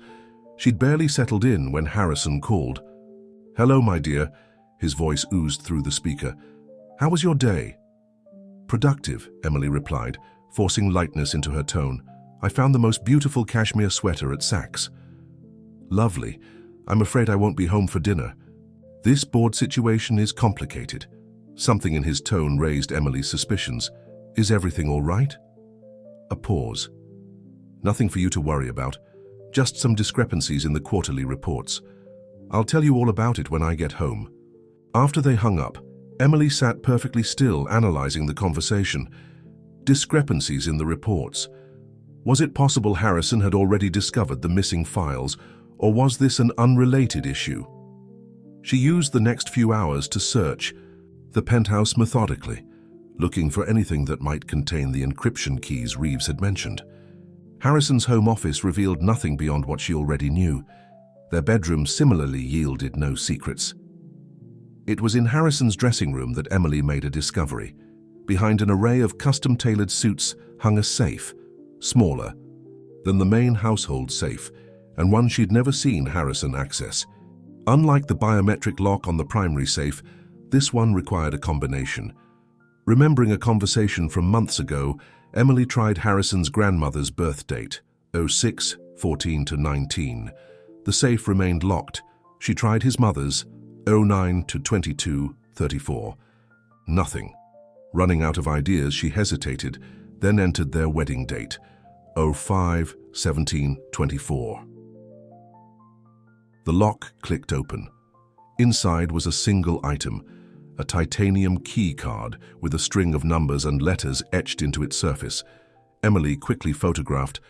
She'd barely settled in when Harrison called. Hello, my dear, his voice oozed through the speaker. How was your day? Productive, Emily replied, forcing lightness into her tone. I found the most beautiful cashmere sweater at Saks. Lovely. I'm afraid I won't be home for dinner. This board situation is complicated. Something in his tone raised Emily's suspicions. Is everything all right? A pause. Nothing for you to worry about, just some discrepancies in the quarterly reports. I'll tell you all about it when I get home. After they hung up, Emily sat perfectly still, analyzing the conversation. Discrepancies in the reports. Was it possible Harrison had already discovered the missing files, or was this an unrelated issue? She used the next few hours to search the penthouse methodically, looking for anything that might contain the encryption keys Reeves had mentioned. Harrison's home office revealed nothing beyond what she already knew. Their bedroom similarly yielded no secrets. It was in Harrison's dressing room that Emily made a discovery. Behind an array of custom-tailored suits hung a safe, smaller than the main household safe, and one she'd never seen Harrison access. Unlike the biometric lock on the primary safe, this one required a combination. Remembering a conversation from months ago, Emily tried Harrison's grandmother's birth date, 06-14-19. The safe remained locked. She tried his mother's, 09-22-34. Nothing. Running out of ideas, she hesitated, then entered their wedding date, 05-17-24. The lock clicked open. Inside was a single item, a titanium key card with a string of numbers and letters etched into its surface. Emily quickly photographed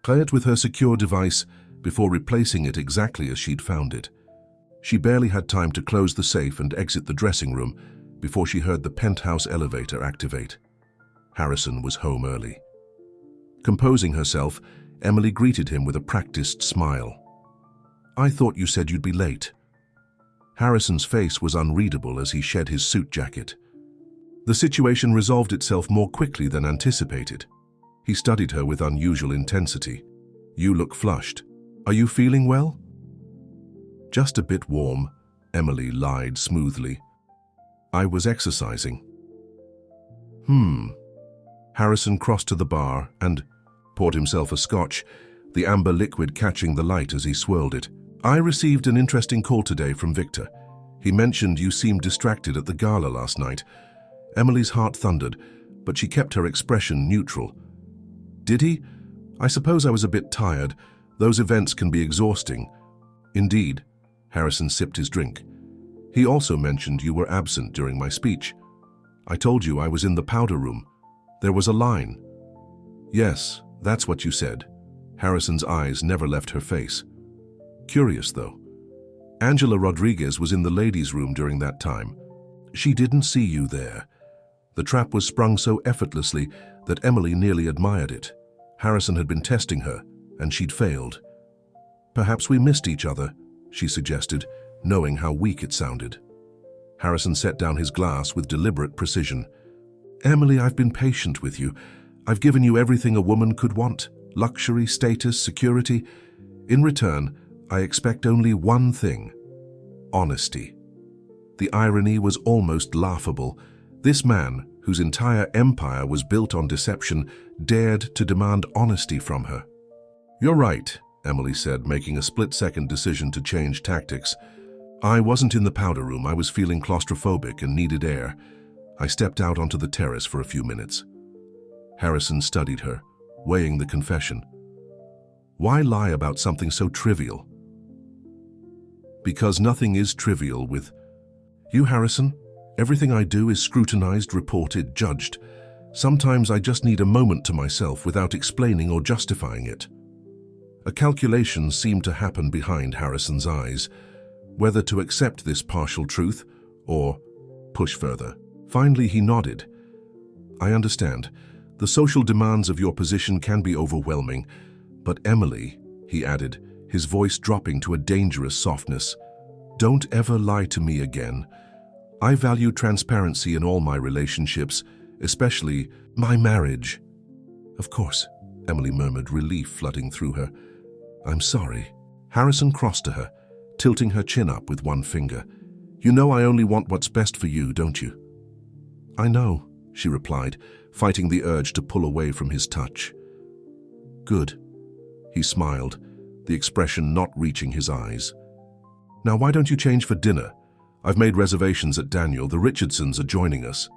it with her secure device before replacing it exactly as she'd found it. She barely had time to close the safe and exit the dressing room before she heard the penthouse elevator activate. Harrison was home early. Composing herself, Emily greeted him with a practiced smile. "I thought you said you'd be late." Harrison's face was unreadable as he shed his suit jacket. The situation resolved itself more quickly than anticipated. He studied her with unusual intensity. "You look flushed. Are you feeling well?" "Just a bit warm," Emily lied smoothly. "I was exercising." Harrison crossed to the bar and poured himself a scotch, the amber liquid catching the light as he swirled it. "I received an interesting call today from Victor. He mentioned you seemed distracted at the gala last night." Emily's heart thundered, but she kept her expression neutral. "Did he? I suppose I was a bit tired. Those events can be exhausting." "Indeed." Harrison sipped his drink. "He also mentioned you were absent during my speech. I told you I was in the powder room. There was a line." "Yes, that's what you said." Harrison's eyes never left her face. "Curious, though. Angela Rodriguez was in the ladies' room during that time. She didn't see you there." The trap was sprung so effortlessly that Emily nearly admired it. Harrison had been testing her, and she'd failed. "Perhaps we missed each other," she suggested, knowing how weak it sounded. Harrison set down his glass with deliberate precision. "Emily, I've been patient with you. I've given you everything a woman could want: luxury, status, security. In return, I expect only one thing: honesty." The irony was almost laughable. This man, whose entire empire was built on deception, dared to demand honesty from her. "You're right," Emily said, making a split-second decision to change tactics. "I wasn't in the powder room. I was feeling claustrophobic and needed air. I stepped out onto the terrace for a few minutes." Harrison studied her, weighing the confession. Why lie about something so trivial? "Because nothing is trivial with you, Harrison. Everything I do is scrutinized, reported, judged. Sometimes I just need a moment to myself without explaining or justifying it." A calculation seemed to happen behind Harrison's eyes, whether to accept this partial truth or push further. Finally, he nodded. "I understand. The social demands of your position can be overwhelming. But Emily," he added, his voice dropping to a dangerous softness, "don't ever lie to me again. I value transparency in all my relationships, especially my marriage." "Of course," Emily murmured, relief flooding through her. "I'm sorry." Harrison crossed to her, tilting her chin up with one finger. "You know I only want what's best for you, don't you?" "I know," she replied, fighting the urge to pull away from his touch. "Good." He smiled, the expression not reaching his eyes. "Now why don't you change for dinner? I've made reservations at Daniel. The Richardsons are joining us."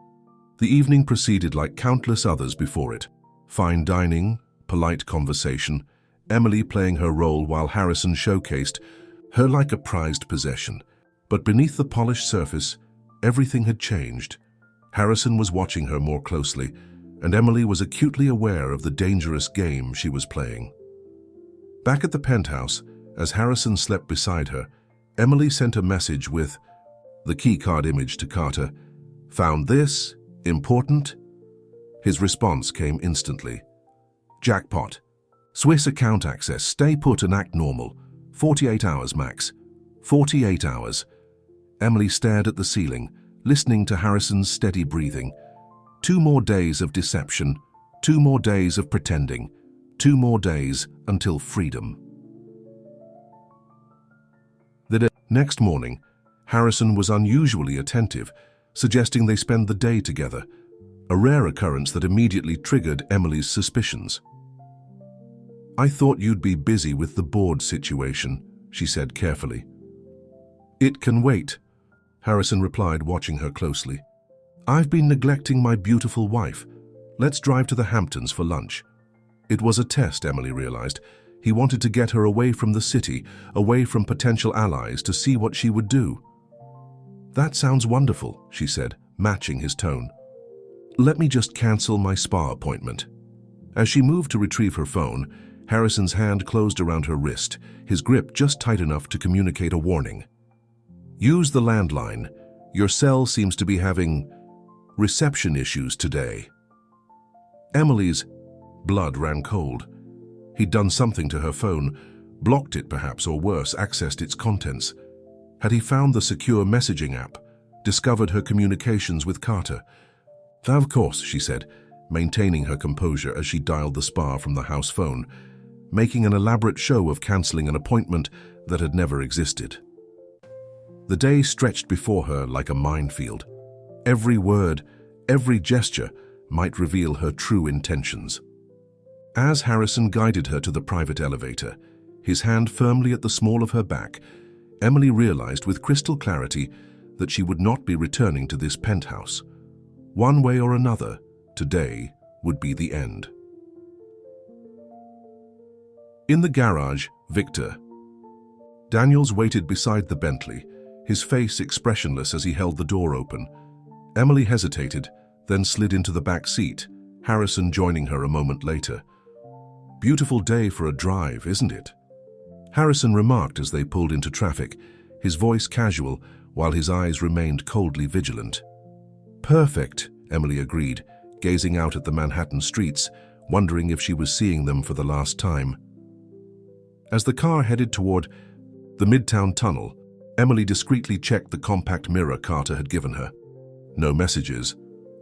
The evening proceeded like countless others before it. Fine dining, polite conversation, Emily playing her role while Harrison showcased her like a prized possession. But beneath the polished surface, everything had changed. Harrison was watching her more closely, and Emily was acutely aware of the dangerous game she was playing. Back at the penthouse, as Harrison slept beside her, Emily sent a message with the keycard image to Carter. "Found this? Important?" His response came instantly. "Jackpot. Swiss account access. Stay put and act normal. 48 hours max. 48 hours. Emily stared at the ceiling, listening to Harrison's steady breathing. 2 more days of deception. 2 more days of pretending. 2 more days until freedom. The next morning, Harrison was unusually attentive, suggesting they spend the day together, a rare occurrence that immediately triggered Emily's suspicions. "I thought you'd be busy with the board situation," she said carefully. "It can wait," Harrison replied, watching her closely. "I've been neglecting my beautiful wife. Let's drive to the Hamptons for lunch." It was a test, Emily realized. He wanted to get her away from the city, away from potential allies, to see what she would do. "That sounds wonderful," she said, matching his tone. "Let me just cancel my spa appointment." As she moved to retrieve her phone, Harrison's hand closed around her wrist, his grip just tight enough to communicate a warning. "Use the landline. Your cell seems to be having reception issues today." Emily's blood ran cold. He'd done something to her phone, blocked it perhaps, or worse, accessed its contents. Had he found the secure messaging app, discovered her communications with Carter? "Of course," she said, maintaining her composure as she dialed the spa from the house phone, making an elaborate show of cancelling an appointment that had never existed. The day stretched before her like a minefield. Every word, every gesture might reveal her true intentions. As Harrison guided her to the private elevator, his hand firmly at the small of her back, Emily realized with crystal clarity that she would not be returning to this penthouse. One way or another, today would be the end. In the garage, Victor. Daniels waited beside the Bentley, his face expressionless as he held the door open. Emily hesitated, then slid into the back seat, Harrison joining her a moment later. "Beautiful day for a drive, isn't it?" Harrison remarked as they pulled into traffic, his voice casual while his eyes remained coldly vigilant. "Perfect," Emily agreed, gazing out at the Manhattan streets, wondering if she was seeing them for the last time. As the car headed toward the Midtown Tunnel, Emily discreetly checked the compact mirror Carter had given her. No messages.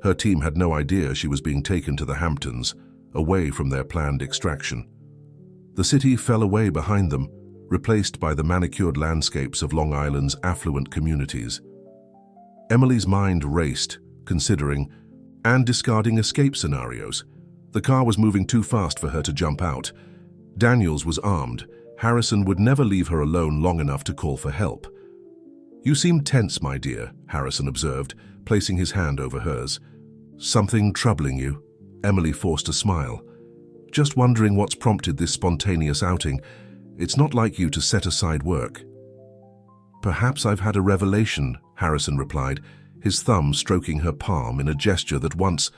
Her team had no idea she was being taken to the Hamptons, away from their planned extraction. The city fell away behind them, replaced by the manicured landscapes of Long Island's affluent communities. Emily's mind raced, considering and discarding escape scenarios. The car was moving too fast for her to jump out. Daniels was armed. Harrison would never leave her alone long enough to call for help. "You seem tense, my dear," Harrison observed, placing his hand over hers. "Something troubling you?" Emily forced a smile. "Just wondering what's prompted this spontaneous outing. It's not like you to set aside work." "Perhaps I've had a revelation," Harrison replied, his thumb stroking her palm in a gesture that once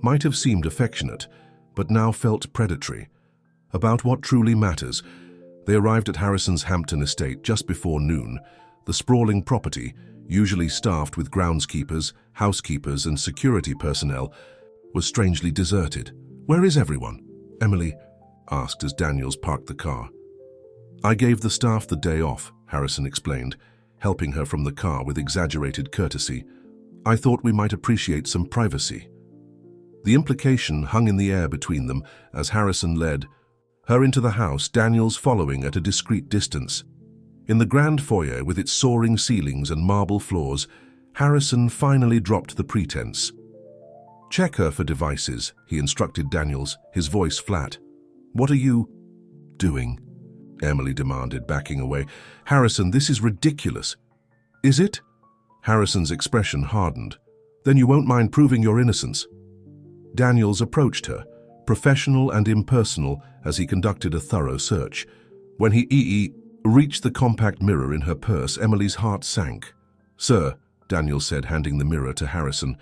might have seemed affectionate, but now felt predatory. About what truly matters. They arrived at Harrison's Hampton estate just before noon. The sprawling property, usually staffed with groundskeepers, housekeepers, and security personnel, was strangely deserted. "Where is everyone?" Emily asked as Daniels parked the car. "I gave the staff the day off," Harrison explained, helping her from the car with exaggerated courtesy. "I thought we might appreciate some privacy." The implication hung in the air between them as Harrison led her into the house, Daniels following at a discreet distance. In the grand foyer with its soaring ceilings and marble floors, Harrison finally dropped the pretense. "Check her for devices," he instructed Daniels, his voice flat. "What are you doing?" Emily demanded, backing away. "Harrison, this is ridiculous." "Is it?" Harrison's expression hardened. "Then you won't mind proving your innocence." Daniels approached her, professional and impersonal as he conducted a thorough search. When he reached the compact mirror in her purse, Emily's heart sank. "Sir," Daniel said, handing the mirror to Harrison,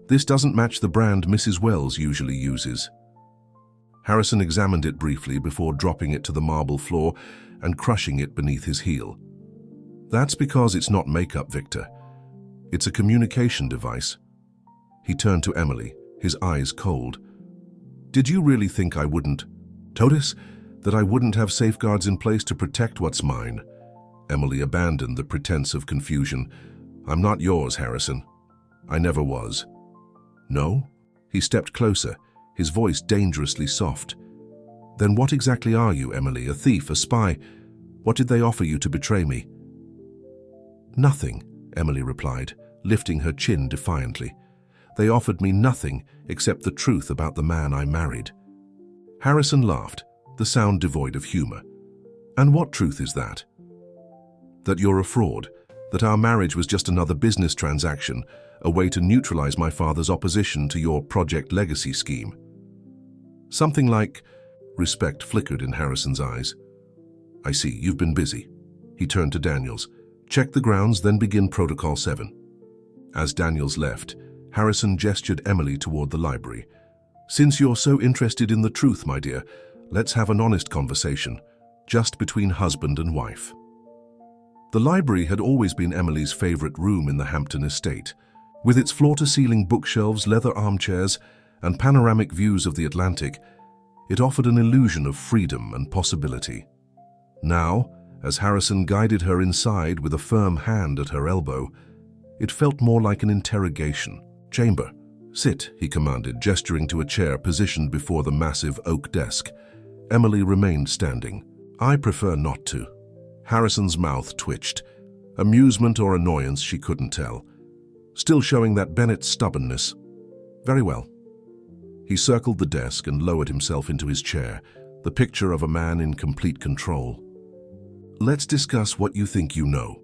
"this doesn't match the brand Mrs. Wells usually uses." Harrison examined it briefly before dropping it to the marble floor and crushing it beneath his heel. "That's because it's not makeup, Victor. It's a communication device." He turned to Emily, his eyes cold. "Did you really think I wouldn't notice that I wouldn't have safeguards in place to protect what's mine?" Emily abandoned the pretense of confusion. "I'm not yours, Harrison. I never was." "No?" He stepped closer, his voice dangerously soft. "Then what exactly are you, Emily? A thief, a spy? What did they offer you to betray me?" "Nothing," Emily replied, lifting her chin defiantly. "They offered me nothing except the truth about the man I married." Harrison laughed, the sound devoid of humor. "And what truth is that?" "That you're a fraud, that our marriage was just another business transaction, a way to neutralize my father's opposition to your Project Legacy scheme." Something like respect flickered in Harrison's eyes. "I see, you've been busy." He turned to Daniels. "Check the grounds, then begin Protocol 7. As Daniels left, Harrison gestured Emily toward the library. "Since you're so interested in the truth, my dear, let's have an honest conversation, just between husband and wife." The library had always been Emily's favorite room in the Hampton estate. With its floor-to-ceiling bookshelves, leather armchairs, and panoramic views of the Atlantic, it offered an illusion of freedom and possibility. Now, as Harrison guided her inside with a firm hand at her elbow, it felt more like an interrogation chamber. "Sit," he commanded, gesturing to a chair positioned before the massive oak desk. Emily remained standing. "I prefer not to." Harrison's mouth twitched. Amusement or annoyance, she couldn't tell. Still showing that Bennett's stubbornness. "Very well." He circled the desk and lowered himself into his chair, the picture of a man in complete control. "Let's discuss what you think you know."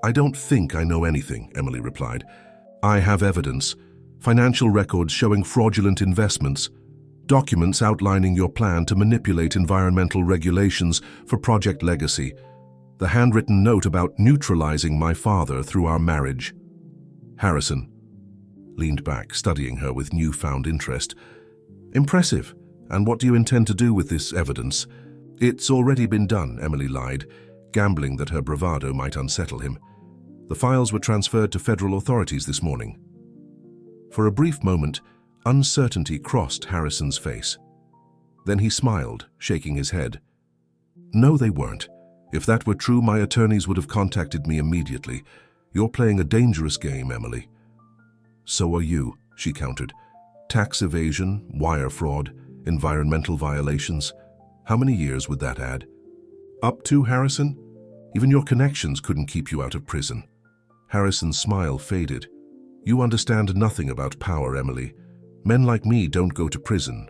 "I don't think I know anything," Emily replied. "I have evidence, financial records showing fraudulent investments, documents outlining your plan to manipulate environmental regulations for Project Legacy, the handwritten note about neutralizing my father through our marriage." Harrison leaned back, studying her with newfound interest. "Impressive. And what do you intend to do with this evidence?" "It's already been done," Emily lied, gambling that her bravado might unsettle him. "The files were transferred to federal authorities this morning." For a brief moment, uncertainty crossed Harrison's face. Then he smiled, shaking his head. "No, they weren't. If that were true, my attorneys would have contacted me immediately. You're playing a dangerous game, Emily." "So are you," she countered. "Tax evasion, wire fraud, environmental violations. How many years would that add?" "Up to, Harrison? Even your connections couldn't keep you out of prison." Harrison's smile faded. "You understand nothing about power, Emily. Men like me don't go to prison.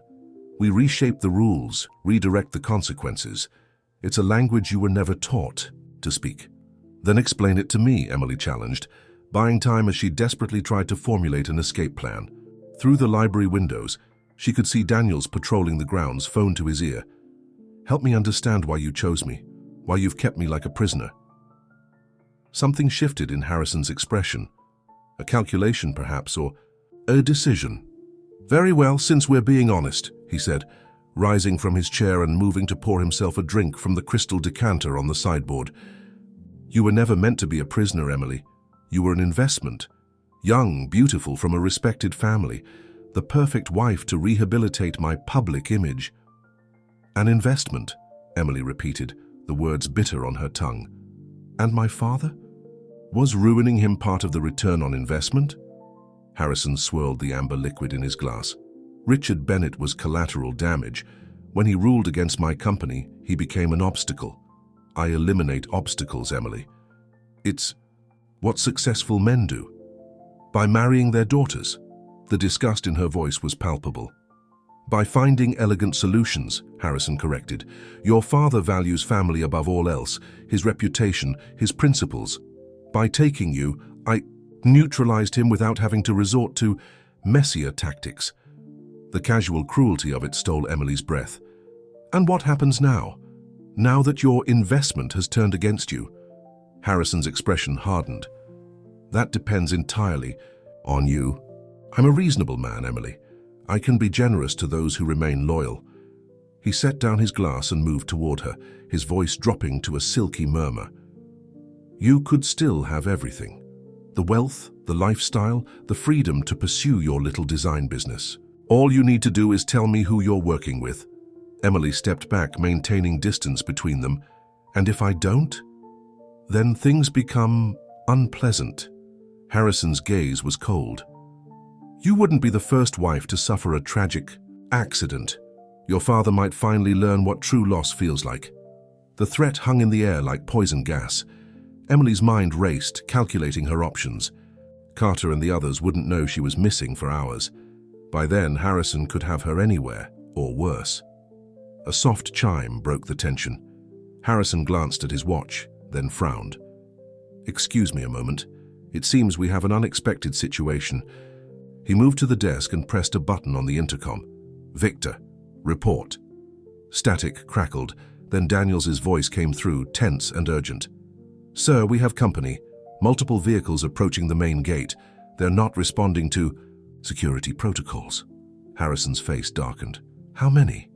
We reshape the rules, redirect the consequences. It's a language you were never taught to speak." "Then explain it to me," Emily challenged, buying time as she desperately tried to formulate an escape plan. Through the library windows, she could see Daniels patrolling the grounds, phone to his ear. "Help me understand why you chose me, why you've kept me like a prisoner." Something shifted in Harrison's expression. A calculation, perhaps, or a decision. "Very well, since we're being honest," he said, rising from his chair and moving to pour himself a drink from the crystal decanter on the sideboard. "You were never meant to be a prisoner, Emily. You were an investment. Young, beautiful, from a respected family. The perfect wife to rehabilitate my public image." "An investment," Emily repeated, the words bitter on her tongue. "And my father? Was ruining him part of the return on investment?" Harrison swirled the amber liquid in his glass. "Richard Bennett was collateral damage. When he ruled against my company, he became an obstacle. I eliminate obstacles, Emily. It's what successful men do. By marrying their daughters." The disgust in her voice was palpable. "By finding elegant solutions," Harrison corrected. "Your father values family above all else, his reputation, his principles. By taking you, I neutralized him without having to resort to messier tactics. The casual cruelty of it stole Emily's breath. And what happens now? Now that your investment has turned against you? Harrison's expression hardened. That depends entirely on you. I'm a reasonable man, Emily. I can be generous to those who remain loyal. He set down his glass and moved toward her, his voice dropping to a silky murmur. You could still have everything. The wealth, the lifestyle, the freedom to pursue your little design business. All you need to do is tell me who you're working with. Emily stepped back, maintaining distance between them. And if I don't? Then things become unpleasant. Harrison's gaze was cold. You wouldn't be the first wife to suffer a tragic accident. Your father might finally learn what true loss feels like. The threat hung in the air like poison gas. Emily's mind raced, calculating her options. Carter and the others wouldn't know she was missing for hours. By then, Harrison could have her anywhere, or worse. A soft chime broke the tension. Harrison glanced at his watch, then frowned. Excuse me a moment. It seems we have an unexpected situation. He moved to the desk and pressed a button on the intercom. Victor, report. Static crackled, then Daniels's voice came through, tense and urgent. Sir, we have company. Multiple vehicles approaching the main gate. They're not responding to security protocols. Harrison's face darkened. How many?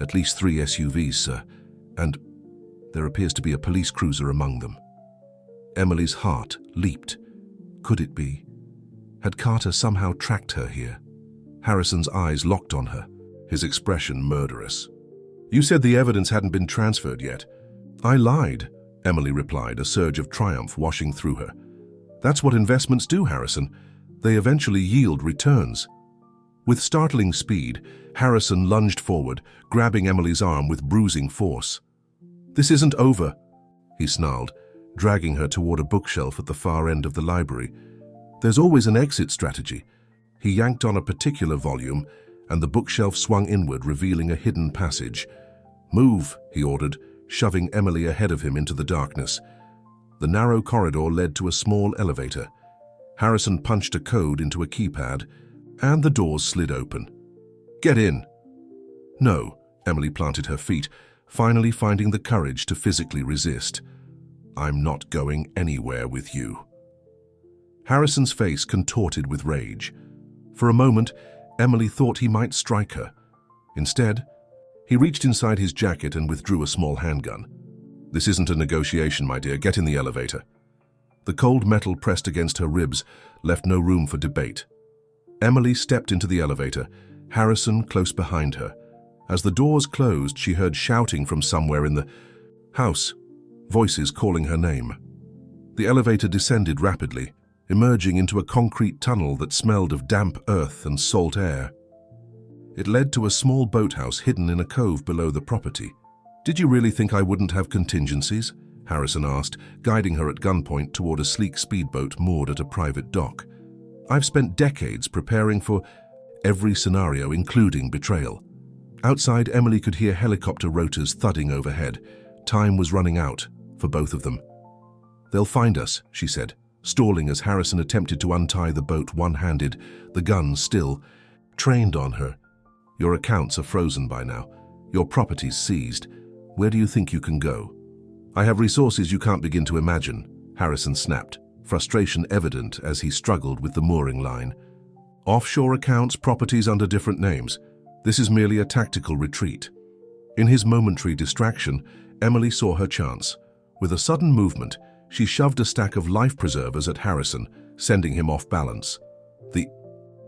At least 3 SUVs, sir. And there appears to be a police cruiser among them. Emily's heart leaped. Could it be? Had Carter somehow tracked her here? Harrison's eyes locked on her, his expression murderous. You said the evidence hadn't been transferred yet. I lied, Emily replied, a surge of triumph washing through her. That's what investments do, Harrison. They eventually yield returns. With startling speed, Harrison lunged forward, grabbing Emily's arm with bruising force. This isn't over, he snarled, dragging her toward a bookshelf at the far end of the library. There's always an exit strategy. He yanked on a particular volume, and the bookshelf swung inward, revealing a hidden passage. Move, he ordered, shoving Emily ahead of him into the darkness. The narrow corridor led to a small elevator. Harrison punched a code into a keypad, and the doors slid open. Get in. No, Emily planted her feet, finally finding the courage to physically resist. I'm not going anywhere with you. Harrison's face contorted with rage. For a moment, Emily thought he might strike her. Instead, he reached inside his jacket and withdrew a small handgun. This isn't a negotiation, my dear. Get in the elevator. The cold metal pressed against her ribs left no room for debate. Emily stepped into the elevator, Harrison close behind her. As the doors closed, she heard shouting from somewhere in the house, voices calling her name. The elevator descended rapidly, emerging into a concrete tunnel that smelled of damp earth and salt air. It led to a small boathouse hidden in a cove below the property. Did you really think I wouldn't have contingencies? Harrison asked, guiding her at gunpoint toward a sleek speedboat moored at a private dock. I've spent decades preparing for every scenario, including betrayal. Outside, Emily could hear helicopter rotors thudding overhead. Time was running out for both of them. They'll find us, she said, stalling as Harrison attempted to untie the boat one-handed, the gun still trained on her. Your accounts are frozen by now. Your property's seized. Where do you think you can go? I have resources you can't begin to imagine, Harrison snapped, frustration evident as he struggled with the mooring line. Offshore accounts, properties under different names. This is merely a tactical retreat. In his momentary distraction, Emily saw her chance. With a sudden movement, she shoved a stack of life preservers at Harrison, sending him off balance. The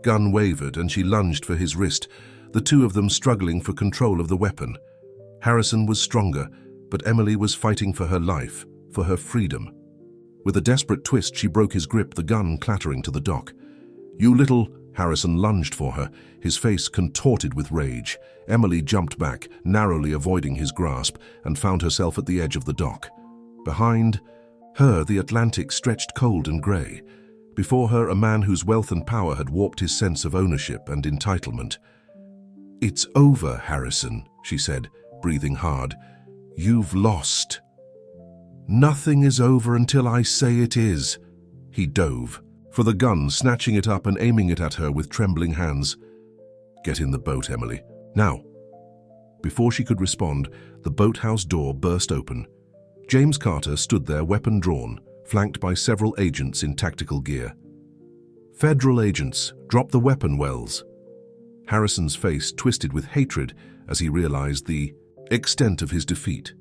gun wavered and she lunged for his wrist, the two of them struggling for control of the weapon. Harrison was stronger, but Emily was fighting for her life, for her freedom. With a desperate twist, she broke his grip, the gun clattering to the dock. You little... Harrison lunged for her, his face contorted with rage. Emily jumped back, narrowly avoiding his grasp, and found herself at the edge of the dock. Behind her, the Atlantic stretched cold and grey. Before her, a man whose wealth and power had warped his sense of ownership and entitlement. It's over, Harrison, she said, breathing hard. You've lost. Nothing is over until I say it is. He dove for the gun, snatching it up and aiming it at her with trembling hands. "Get in the boat, Emily. Now." Before she could respond, the boathouse door burst open. James Carter stood there, weapon drawn, flanked by several agents in tactical gear. "Federal agents, drop the weapon, Wells." Harrison's face twisted with hatred as he realized the extent of his defeat.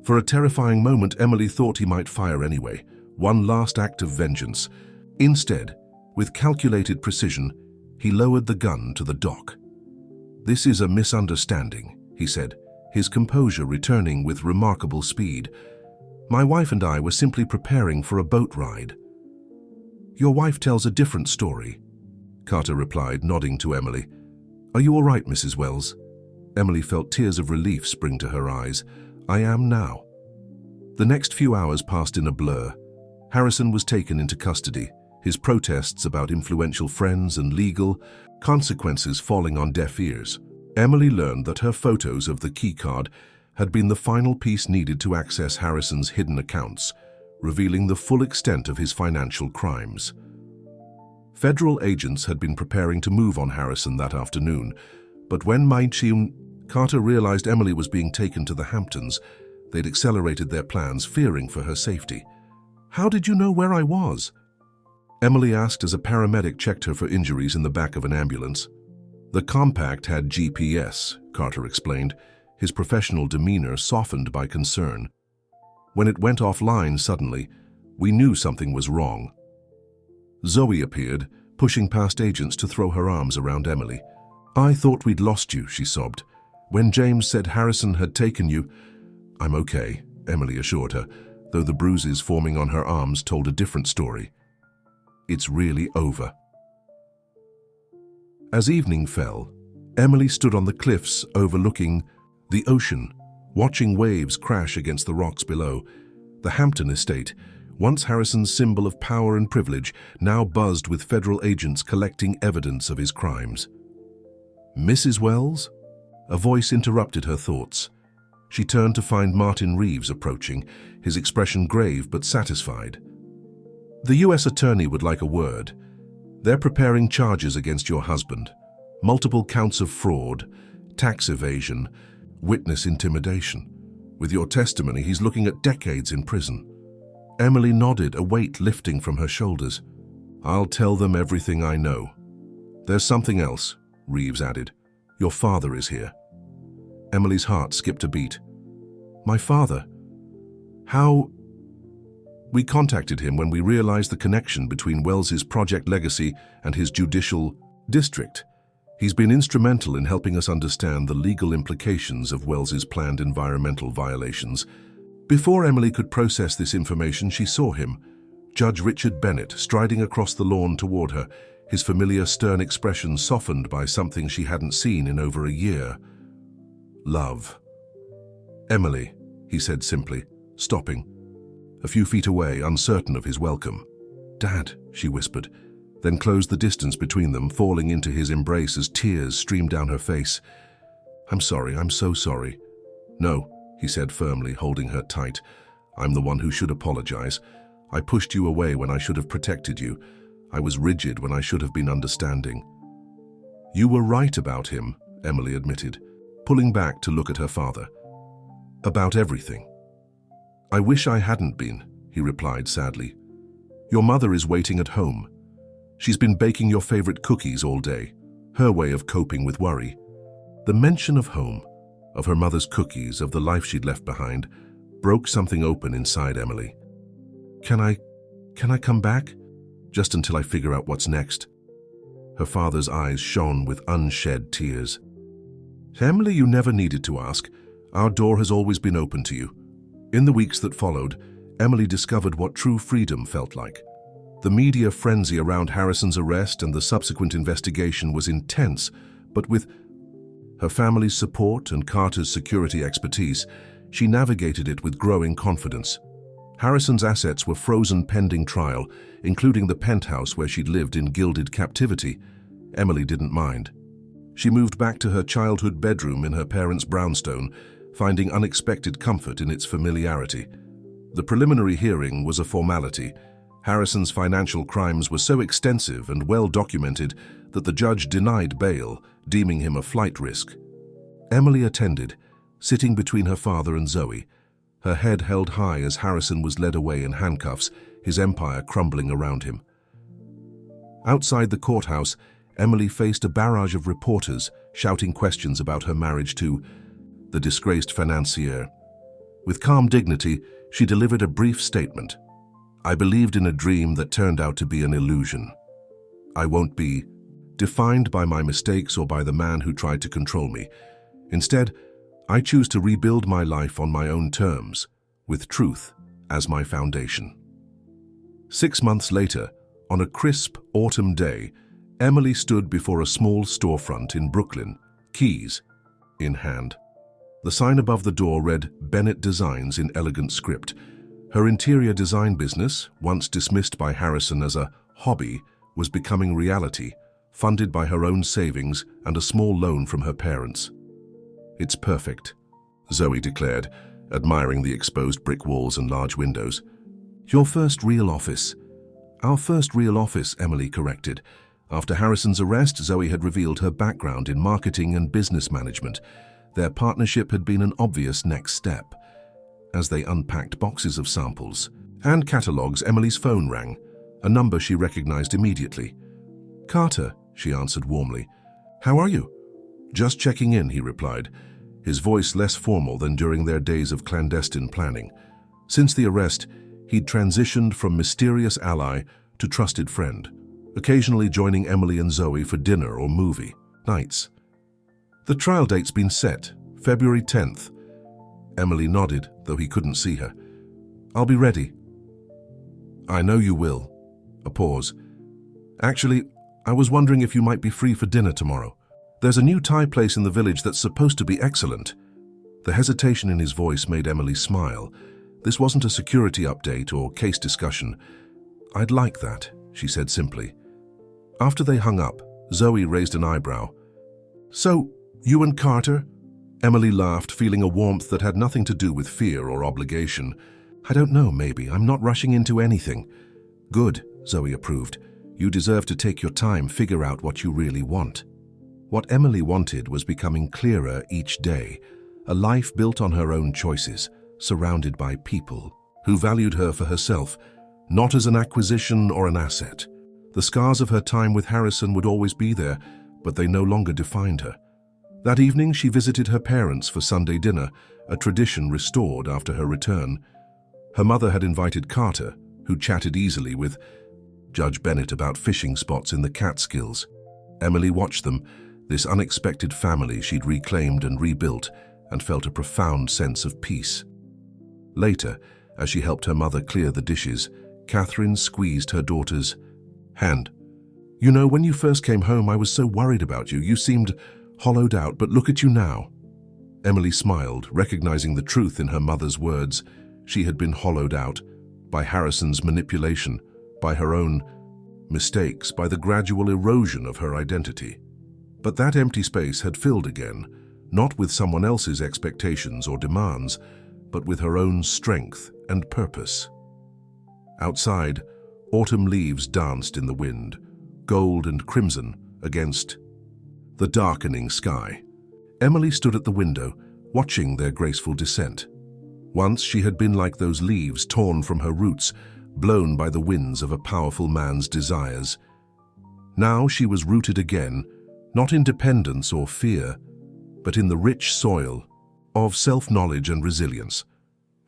For a terrifying moment, Emily thought he might fire anyway, one last act of vengeance. Instead, with calculated precision, he lowered the gun to the dock. "This is a misunderstanding," he said, his composure returning with remarkable speed. "My wife and I were simply preparing for a boat ride." "Your wife tells a different story," Carter replied, nodding to Emily. "Are you all right, Mrs. Wells?" Emily felt tears of relief spring to her eyes. "I am now." The next few hours passed in a blur. Harrison was taken into custody, his protests about influential friends and legal consequences falling on deaf ears. Emily learned that her photos of the keycard had been the final piece needed to access Harrison's hidden accounts, revealing the full extent of his financial crimes. Federal agents had been preparing to move on Harrison that afternoon, but when Carter realized Emily was being taken to the Hamptons, they'd accelerated their plans, fearing for her safety. "How did you know where I was?" Emily asked as a paramedic checked her for injuries in the back of an ambulance. "The compact had GPS," Carter explained, his professional demeanor softened by concern. "When it went offline suddenly, we knew something was wrong." Zoe appeared, pushing past agents to throw her arms around Emily. "I thought we'd lost you," she sobbed. "When James said Harrison had taken you—" "I'm okay," Emily assured her, though the bruises forming on her arms told a different story. "It's really over." As evening fell, Emily stood on the cliffs overlooking the ocean, watching waves crash against the rocks below. The Hampton estate, once Harrison's symbol of power and privilege, now buzzed with federal agents collecting evidence of his crimes. "Mrs. Wells?" A voice interrupted her thoughts. She turned to find Martin Reeves approaching, his expression grave but satisfied. "The U.S. attorney would like a word. They're preparing charges against your husband. Multiple counts of fraud, tax evasion, witness intimidation. With your testimony, he's looking at decades in prison." Emily nodded, a weight lifting from her shoulders. "I'll tell them everything I know." "There's something else," Reeves added. "Your father is here." Emily's heart skipped a beat. "My father? How?" "We contacted him when we realized the connection between Wells's project legacy and his judicial district. He's been instrumental in helping us understand the legal implications of Wells's planned environmental violations." Before Emily could process this information, she saw him, Judge Richard Bennett, striding across the lawn toward her, his familiar stern expression softened by something she hadn't seen in over a year. "Love." "Emily," he said simply, stopping, a few feet away, uncertain of his welcome. "Dad," she whispered, then closed the distance between them, falling into his embrace as tears streamed down her face. "I'm sorry, I'm so sorry." "No," he said firmly, holding her tight. "I'm the one who should apologize. I pushed you away when I should have protected you. I was rigid when I should have been understanding." "You were right about him," Emily admitted, pulling back to look at her father. "About everything." "I wish I hadn't been," he replied sadly. "Your mother is waiting at home. She's been baking your favorite cookies all day, her way of coping with worry." The mention of home, of her mother's cookies, of the life she'd left behind, broke something open inside Emily. Can I come back? Just until I figure out what's next." Her father's eyes shone with unshed tears. "Emily, you never needed to ask. Our door has always been open to you." In the weeks that followed, Emily discovered what true freedom felt like. The media frenzy around Harrison's arrest and the subsequent investigation was intense, but with her family's support and Carter's security expertise, she navigated it with growing confidence. Harrison's assets were frozen pending trial, including the penthouse where she'd lived in gilded captivity. Emily didn't mind. She moved back to her childhood bedroom in her parents' brownstone, finding unexpected comfort in its familiarity. The preliminary hearing was a formality, Harrison's financial crimes were so extensive and well documented that the judge denied bail, deeming him a flight risk. Emily attended, sitting between her father and Zoe, her head held high as Harrison was led away in handcuffs, his empire crumbling around him. Outside the courthouse, Emily faced a barrage of reporters shouting questions about her marriage to the disgraced financier. With calm dignity, she delivered a brief statement. "I believed in a dream that turned out to be an illusion. I won't be defined by my mistakes or by the man who tried to control me. Instead, I choose to rebuild my life on my own terms, with truth as my foundation." 6 months later, on a crisp autumn day, Emily stood before a small storefront in Brooklyn, keys in hand. The sign above the door read Bennett Designs in elegant script. Her interior design business, once dismissed by Harrison as a hobby, was becoming reality, funded by her own savings and a small loan from her parents. "It's perfect," Zoe declared, admiring the exposed brick walls and large windows. "Your first real office." "Our first real office," Emily corrected. After Harrison's arrest, Zoe had revealed her background in marketing and business management. Their partnership had been an obvious next step. As they unpacked boxes of samples and catalogs, Emily's phone rang, a number she recognized immediately. "Carter," she answered warmly. "How are you?" "Just checking in," he replied, his voice less formal than during their days of clandestine planning. Since the arrest, he'd transitioned from mysterious ally to trusted friend, occasionally joining Emily and Zoe for dinner or movie nights. "The trial date's been set, February 10th. Emily nodded, though he couldn't see her. "I'll be ready." "I know you will." A pause. "Actually, I was wondering if you might be free for dinner tomorrow. There's a new Thai place in the village that's supposed to be excellent." The hesitation in his voice made Emily smile. This wasn't a security update or case discussion. "I'd like that," she said simply. After they hung up, Zoe raised an eyebrow. "So, you and Carter?" Emily laughed, feeling a warmth that had nothing to do with fear or obligation. "I don't know, maybe. I'm not rushing into anything." "Good," Zoe approved. "You deserve to take your time, figure out what you really want." What Emily wanted was becoming clearer each day, a life built on her own choices, surrounded by people who valued her for herself, not as an acquisition or an asset. The scars of her time with Harrison would always be there, but they no longer defined her. That evening, she visited her parents for Sunday dinner, a tradition restored after her return. Her mother had invited Carter, who chatted easily with Judge Bennett about fishing spots in the Catskills. Emily watched them, this unexpected family she'd reclaimed and rebuilt, and felt a profound sense of peace. Later, as she helped her mother clear the dishes, Catherine squeezed her daughter's hand. "You know, when you first came home, I was so worried about you. You seemed hollowed out, but look at you now." Emily smiled, recognizing the truth in her mother's words. She had been hollowed out by Harrison's manipulation, by her own mistakes, by the gradual erosion of her identity. But that empty space had filled again, not with someone else's expectations or demands, but with her own strength and purpose. Outside, autumn leaves danced in the wind, gold and crimson against the darkening sky. Emily stood at the window, watching their graceful descent. Once she had been like those leaves torn from her roots, blown by the winds of a powerful man's desires. Now she was rooted again, not in dependence or fear, but in the rich soil of self-knowledge and resilience.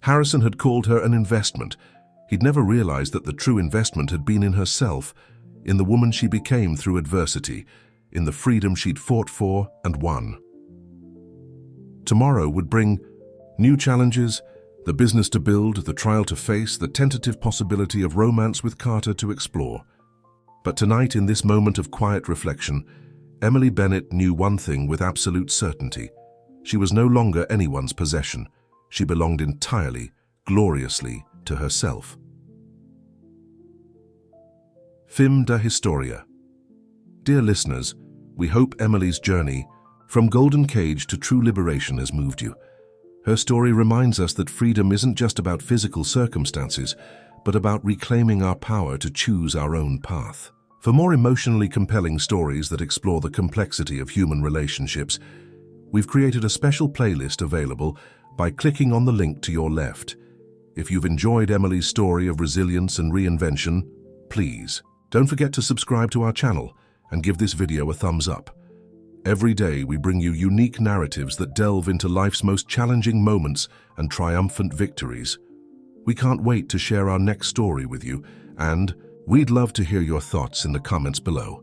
Harrison had called her an investment. He'd never realized that the true investment had been in herself, in the woman she became through adversity, in the freedom she'd fought for and won. Tomorrow would bring new challenges, the business to build, the trial to face, the tentative possibility of romance with Carter to explore. But tonight, in this moment of quiet reflection, Emily Bennett knew one thing with absolute certainty. She was no longer anyone's possession. She belonged entirely, gloriously, to herself. Fim da Historia. Dear listeners, we hope Emily's journey from golden cage to true liberation has moved you. Her story reminds us that freedom isn't just about physical circumstances, but about reclaiming our power to choose our own path. For more emotionally compelling stories that explore the complexity of human relationships, we've created a special playlist available by clicking on the link to your left. If you've enjoyed Emily's story of resilience and reinvention, please don't forget to subscribe to our channel and give this video a thumbs up. Every day we bring you unique narratives that delve into life's most challenging moments and triumphant victories. We can't wait to share our next story with you, and we'd love to hear your thoughts in the comments below.